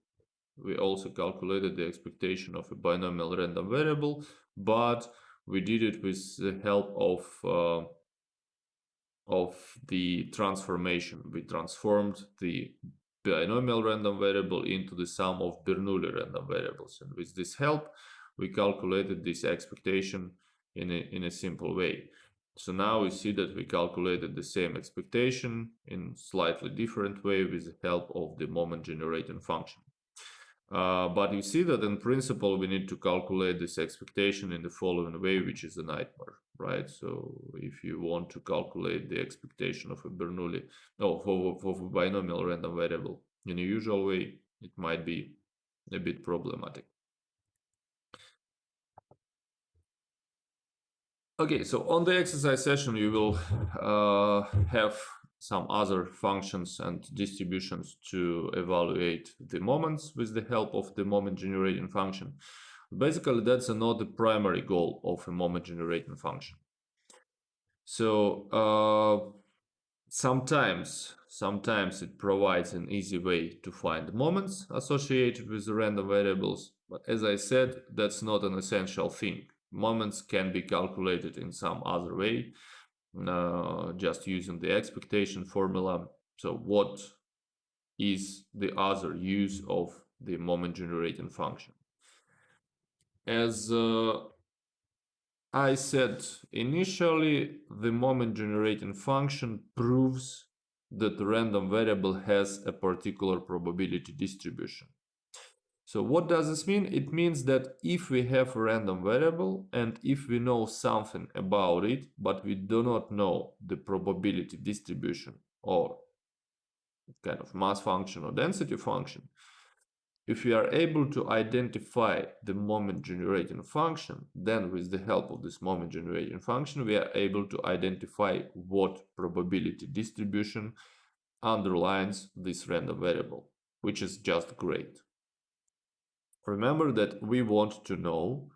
we also calculated the expectation of a binomial random variable, but we did it with the help of the transformation. We transformed the binomial random variable into the sum of Bernoulli random variables, and with this help we calculated this expectation in a simple way. So now we see that we calculated the same expectation in slightly different way with the help of the moment generating function. But you see that in principle we need to calculate this expectation in the following way, which is a nightmare, right? So if you want to calculate the expectation of a Bernoulli, of a binomial random variable in a usual way, it might be a bit problematic. Okay, so on the exercise session you will have some other functions and distributions to evaluate the moments with the help of the moment generating function. Basically, that's not the primary goal of a moment generating function. So sometimes it provides an easy way to find moments associated with the random variables, but as I said, that's not an essential thing. Moments can be calculated in some other way, just using the expectation formula. So what is the other use of the moment generating function? As I said initially, the moment generating function proves that the random variable has a particular probability distribution. So what does this mean? It means that if we have a random variable and if we know something about it, but we do not know the probability distribution or kind of mass function or density function, if we are able to identify the moment generating function, then with the help of this moment generating function, we are able to identify what probability distribution underlines this random variable, which is just great. Remember that we want to know,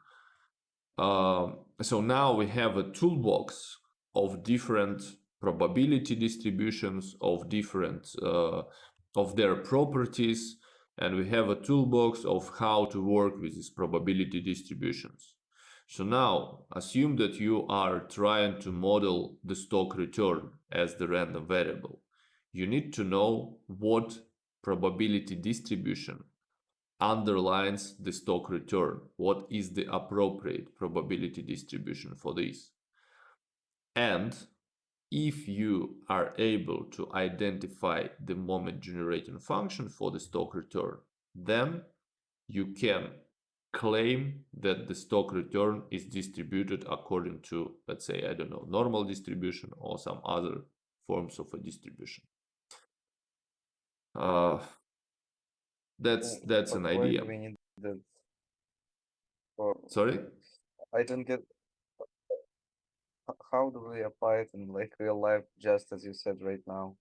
so now we have a toolbox of different probability distributions of different of their properties, and we have a toolbox of how to work with these probability distributions. So now assume that you are trying to model the stock return as the random variable. You need to know what probability distribution underlines the stock return. What is the appropriate probability distribution for this? And if you are able to identify the moment generating function for the stock return, then you can claim that the stock return is distributed according to, let's say, I don't know, normal distribution or some other forms of a distribution. Uh, that's But an why idea. do we need that for? Sorry? I don't get how do we apply it in like real life, just as you said right now.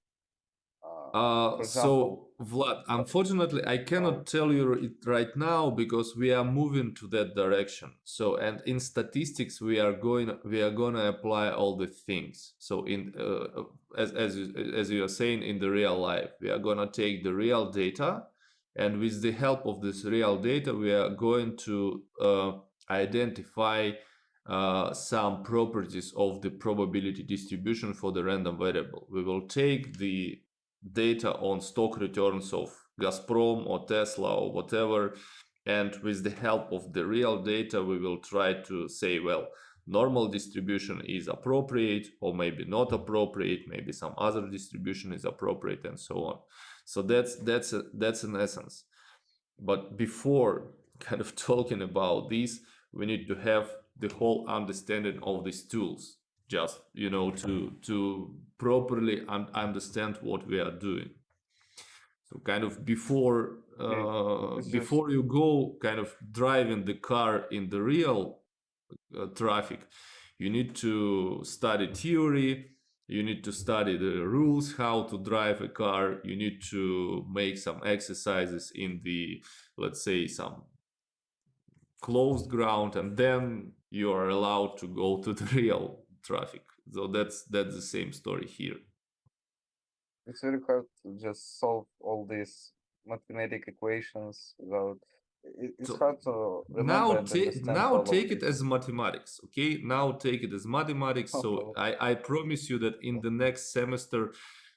For example, So Vlad, unfortunately, I how cannot tell you it right now because we are moving to that direction. So, and in statistics, we are gonna apply all the things. So, in as you are saying, in the real life, we are gonna take the real data, and with the help of this real data, we are going to identify some properties of the probability distribution for the random variable. We will take the data on stock returns of Gazprom or Tesla or whatever, and with the help of the real data, we will try to say, well, normal distribution is appropriate or maybe not appropriate, maybe some other distribution is appropriate, and so on. So that's an essence. But before kind of talking about this, we need to have the whole understanding of these tools, just to properly understand what we are doing. So kind of okay, it's just before you go kind of driving the car in the real traffic, you need to study theory, you need to study the rules how to drive a car, you need to make some exercises in the, let's say, some closed ground, and then you are allowed to go to the real traffic. So that's the same story here. it's very hard to just solve all these mathematical equations without. It's So hard to remember and understand now all of take it this. as mathematics, okay? Now take it as mathematics. So I promise you that in the next semester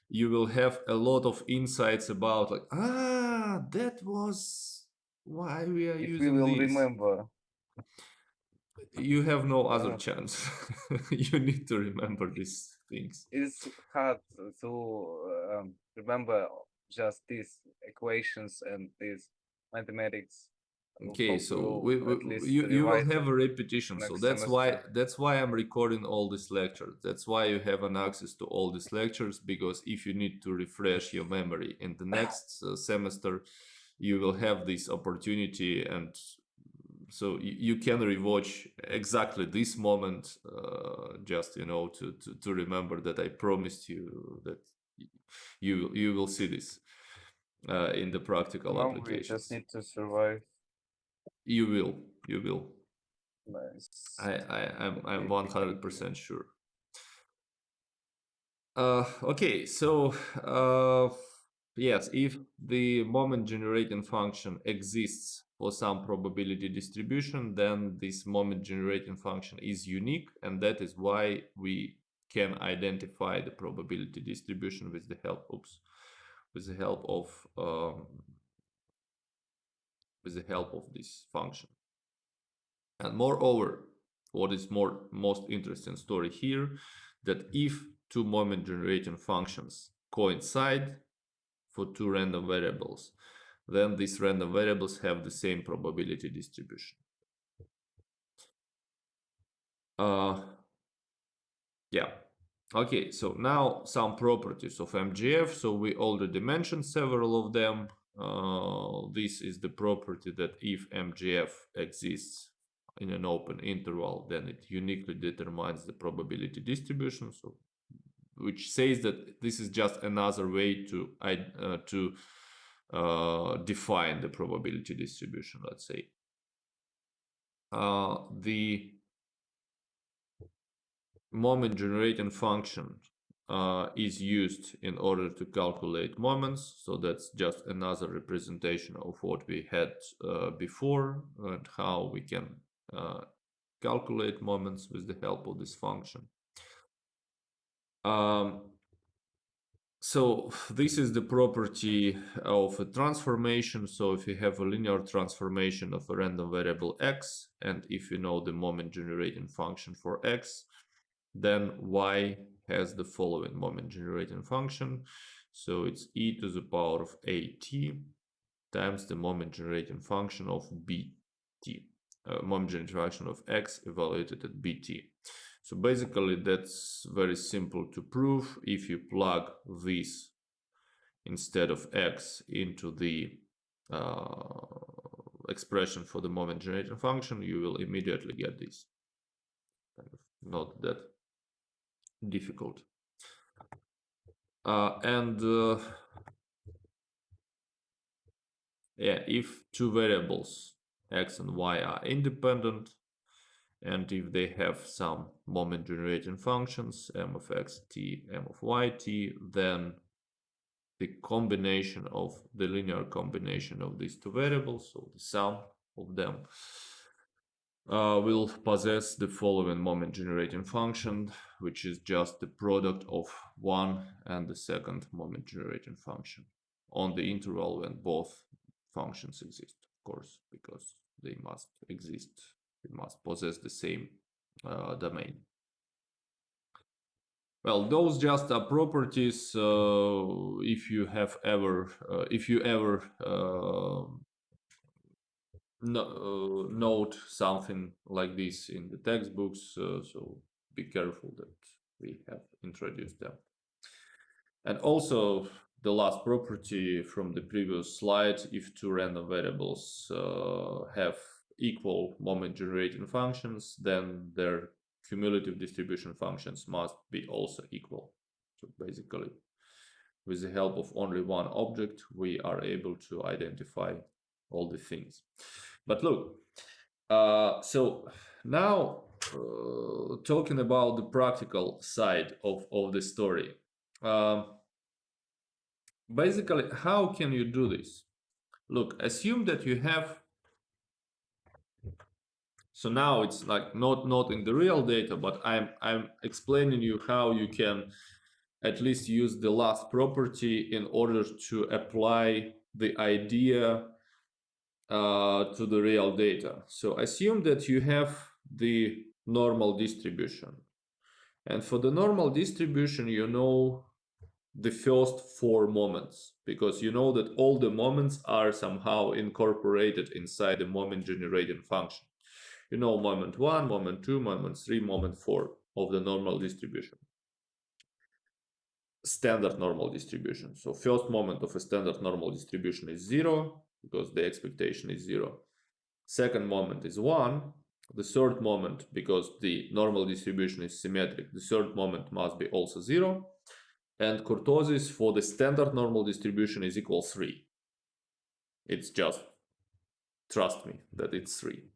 you will have a lot of insights about, like, that was why we are If we using will this. remember, You have no other uh, chance. You need to remember these things. it's hard to remember just these equations and these mathematics. I will Okay, hope we so will at least you will revise have it a repetition. So next semester. that's why I'm recording all these lectures. That's why you have an access to all these lectures, because if you need to refresh your memory in the next semester, you will have this opportunity, and so you can rewatch exactly this moment, just to remember that I promised you that you will see this in the For practical now, we just applications. need to survive. You will. Nice. I'm Okay, thank you. 100% sure. Okay, so yes, if the moment generating function exists for some probability distribution, then this moment generating function is unique, and that is why we can identify the probability distribution with the help, with the help of this function. And moreover, what is most interesting story here, that if two moment generating functions coincide for two random variables, then these random variables have the same probability distribution. Yeah. Okay, so now some properties of MGF. So we already mentioned several of them. This is the property that if MGF exists in an open interval, then it uniquely determines the probability distribution. So, which says that this is just another way to define the probability distribution. Let's say the moment generating function is used in order to calculate moments. So that's just another representation of what we had before and how we can calculate moments with the help of this function. So this is the property of a transformation. So if you have a linear transformation of a random variable x, and if you know the moment generating function for x, then y has the following moment generating function. So it's e to the power of at times the moment generating function of bt, moment generating function of x evaluated at bt. So basically that's very simple to prove. If you plug this instead of x into the expression for the moment generating function, you will immediately get this. Kind of not that difficult. Yeah, if two variables x and y are independent, and if they have some moment generating functions m of x t, m of y t, then the combination of the linear combination of these two variables, so the sum of them, will possess the following moment generating function, which is just the product of one and the second moment generating function on the interval when both functions exist, of course, because they must exist, they must possess the same domain. Well, those just are properties. If you ever note something like this in the textbooks, so be careful that we have introduced them. And also the last property from the previous slide, if two random variables have equal moment generating functions, then their cumulative distribution functions must be also equal. So basically, with the help of only one object, we are able to identify all the things. But look, so now talking about the practical side of the story. Basically, how can you do this? Look, assume that you have, so now it's like not in the real data, but I'm explaining you how you can at least use the last property in order to apply the idea to the real data. So assume that you have the normal distribution, and for the normal distribution, you know the first four moments, because you know that all the moments are somehow incorporated inside the moment generating function. You know moment 1, moment 2, moment 3, moment 4 of the normal distribution. Standard normal distribution. So first moment of a standard normal distribution is 0, because the expectation is 0. Second moment is 1. The third moment, because the normal distribution is symmetric, the third moment must be also 0. And kurtosis for the standard normal distribution is equal 3. It's just, trust me, that it's 3.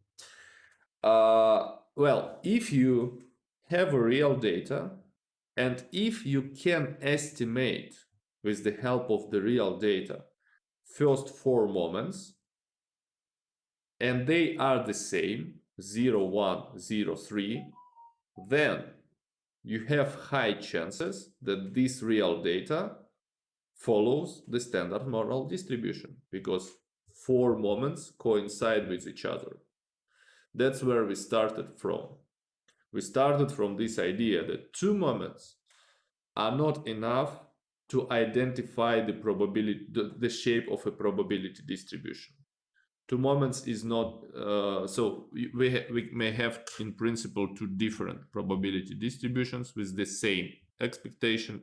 Well, if you have a real data, and if you can estimate with the help of the real data first four moments, and they are the same, 0, 1, 0, 3, then you have high chances that this real data follows the standard normal distribution, because four moments coincide with each other. That's where we started from. We started from this idea that two moments are not enough to identify the probability, the shape of a probability distribution. Two moments is not, so we may have in principle two different probability distributions with the same expectation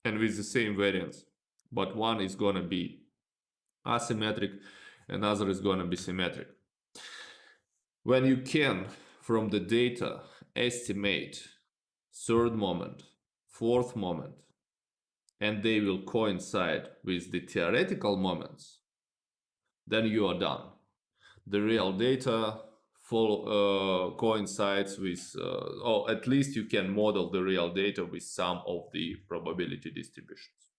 and with the same variance, but one is going to be asymmetric, another is going to be symmetric. When you can, from the data, estimate third moment, fourth moment, and they will coincide with the theoretical moments, then you are done. The real data coincides with, or at least you can model the real data with some of the probability distributions.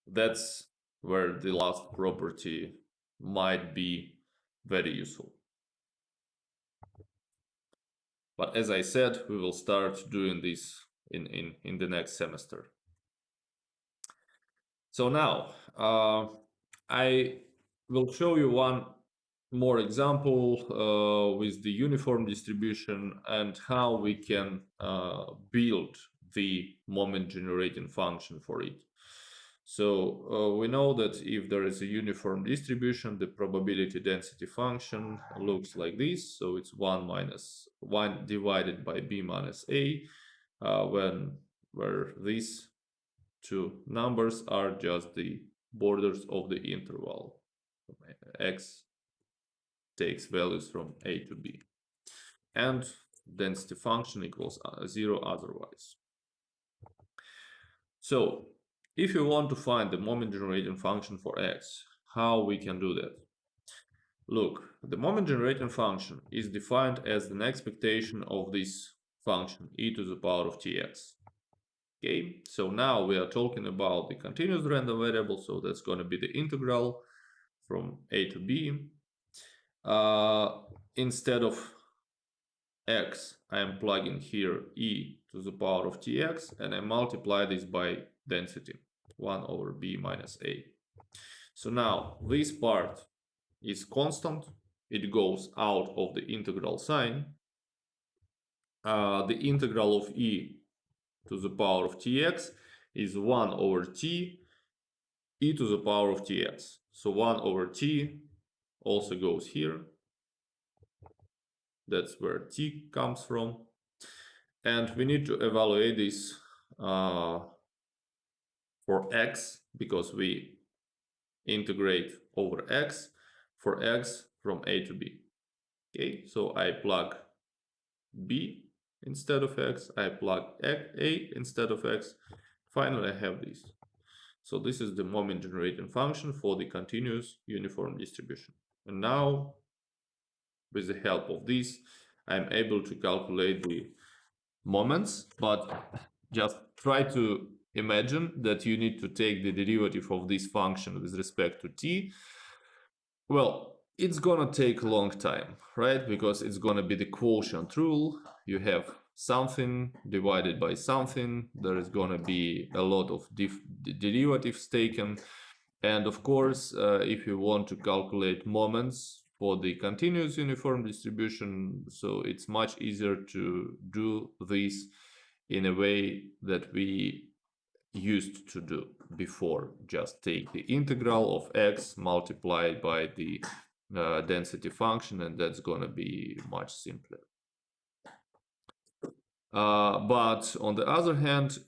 That's where the last property might be very useful. But as I said, we will start doing this in the next semester. So now I will show you one more example with the uniform distribution and how we can build the moment generating function for it. So we know that if there is a uniform distribution, the probability density function looks like this. So it's 1 divided by b minus a, where these two numbers are just the borders of the interval. X takes values from a to b. And density function equals 0 otherwise. So if you want to find the moment generating function for x, how we can do that? Look, the moment generating function is defined as an expectation of this function e to the power of tx. Okay, so now we are talking about the continuous random variable, so that's going to be the integral from a to b. Instead of x, I am plugging here e to the power of tx, and I multiply this by density, 1 over b minus a. So now this part is constant, it goes out of the integral sign. The integral of e to the power of tx is 1 over t e to the power of tx. So 1 over t also goes here. That's where t comes from. And we need to evaluate this for x, because we integrate over x, for x from a to b. Okay, so I plug b instead of x, I plug a instead of x. Finally, I have this. So this is the moment generating function for the continuous uniform distribution. And now, with the help of this, I'm able to calculate the moments, but just try to imagine that you need to take the derivative of this function with respect to t. Well, it's gonna take a long time, right? Because it's gonna be the quotient rule. You have something divided by something. There is gonna be a lot of derivatives taken. And of course, if you want to calculate moments for the continuous uniform distribution, so it's much easier to do this in a way that we used to do before. Just take the integral of x multiplied by the density function, and that's going to be much simpler. But on the other hand,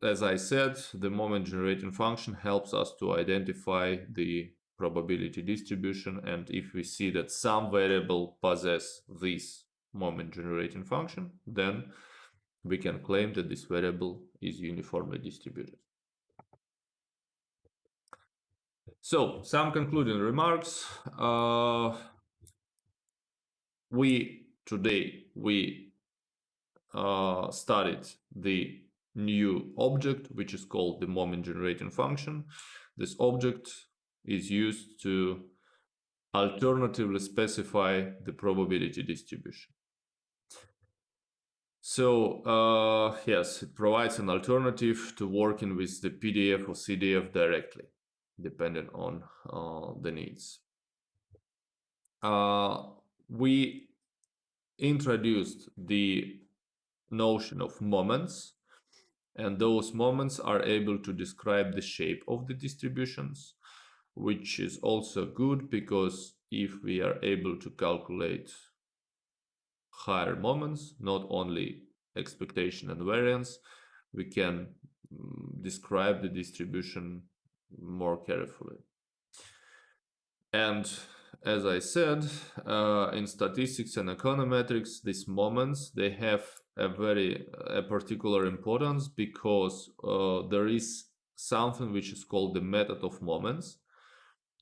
as I said, the moment generating function helps us to identify the probability distribution, and if we see that some variable possess this moment generating function, then we can claim that this variable is uniformly distributed. So, some concluding remarks. Today we studied the new object, which is called the moment generating function. This object is used to alternatively specify the probability distribution. So yes, it provides an alternative to working with the PDF or CDF directly, depending on the needs. We introduced the notion of moments, And those moments are able to describe the shape of the distributions, which is also good because if we are able to calculate higher moments, not only expectation and variance, we can describe the distribution more carefully. And as I said, in statistics and econometrics, these moments, they have a particular importance because there is something which is called the method of moments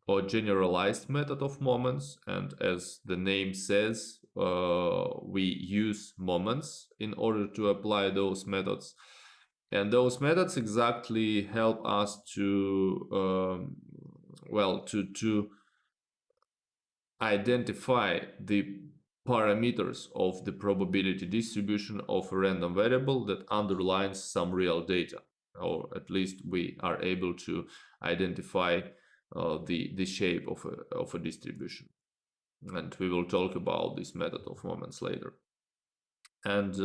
or generalized method of moments. And as the name says, we use moments in order to apply those methods. And those methods exactly help us to, to identify the parameters of the probability distribution of a random variable that underlines some real data, or at least we are able to identify the shape of a distribution. And we will talk about this method of moments later. And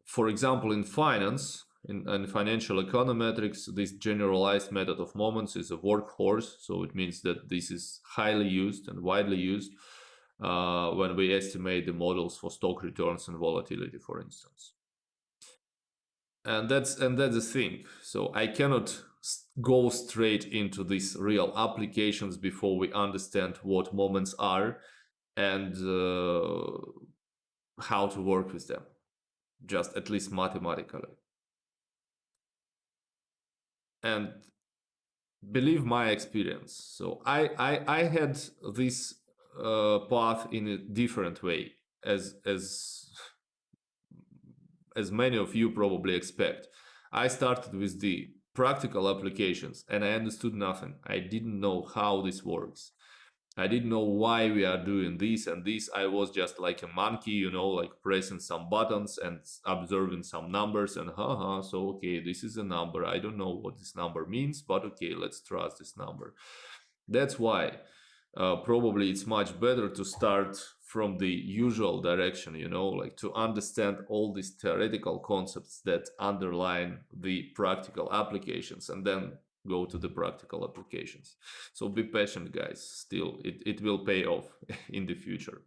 for example, in finance, in financial econometrics, this generalized method of moments is a workhorse. So it means that this is highly used and widely used when we estimate the models for stock returns and volatility, for instance. And that's the thing. So I cannot go straight into these real applications before we understand what moments are and how to work with them, just at least mathematically. And believe my experience. So I had this path in a different way, as many of you probably expect. I started with the practical applications and I understood nothing. I didn't know how this works. I didn't know why we are doing this and this. I was just like a monkey, like pressing some buttons and observing some numbers and haha, so okay, this is a number. I don't know what this number means, but okay, let's trust this number. That's why probably it's much better to start from the usual direction, like to understand all these theoretical concepts that underline the practical applications and then go to the practical applications. So be patient, guys. Still, it will pay off in the future.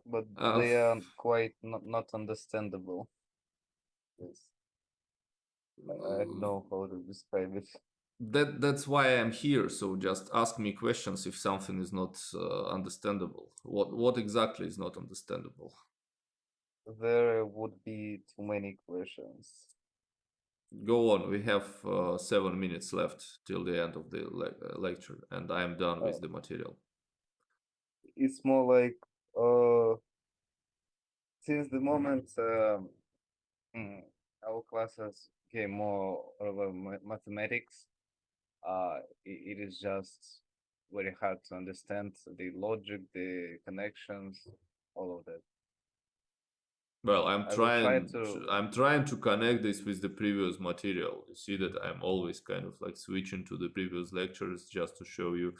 But they are quite not understandable. Yes. I don't know how to describe it. That's why I'm here. So just ask me questions if something is not understandable. What exactly is not understandable? There would be too many questions. Go on. We have 7 minutes left till the end of the lecture, and I am done with the material. It's more like since the moment our classes became more over mathematics, it is just very hard to understand the logic, the connections, all of that. Well, I'm I will try trying to. I'm trying to connect this with the previous material. You see that I'm always kind of like switching to the previous lectures just to show you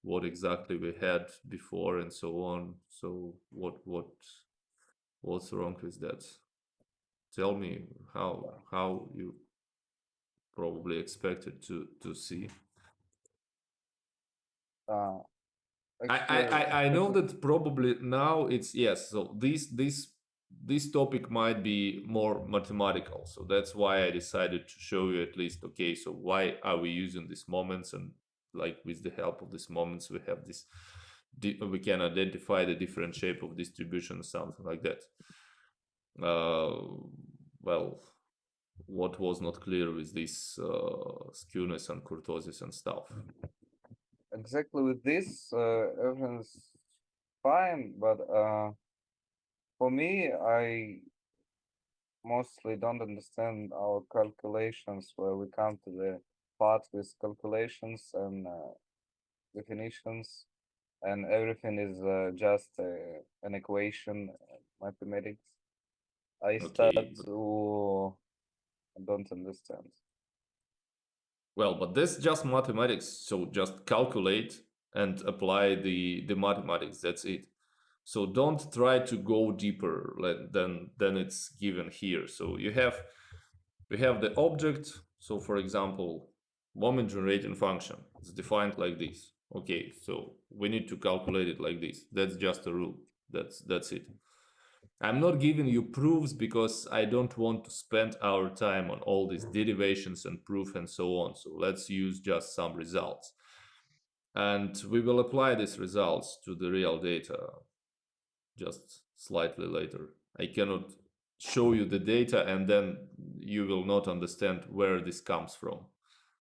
what exactly we had before and so on. So what's wrong with that? Tell me how you probably expected to see. Uh, I actually, I know actually, that probably now it's yes. So this topic might be more mathematical. So that's why I decided to show you at least. Okay, so why are we using these moments, and like with the help of these moments, we have this. We can identify the different shape of distribution, something like that. Well, what was not clear with this skewness and kurtosis and stuff. exactly with this, everything's fine. But for me, I mostly don't understand our calculations where we come to the part with calculations and definitions, and everything is just an equation, mathematics. I start Okay, to don't understand. well, but that's just mathematics. So just calculate and apply the mathematics. That's it. So don't try to go deeper than it's given here. So you have We have the object. So for example, moment generating function is defined like this. Okay, so we need to calculate it like this. That's just a rule. That's it. I'm not giving you proofs because I don't want to spend our time on all these derivations and proof and so on. So let's use just some results. And we will apply these results to the real data just slightly later. I cannot show you the data and then you will not understand where this comes from.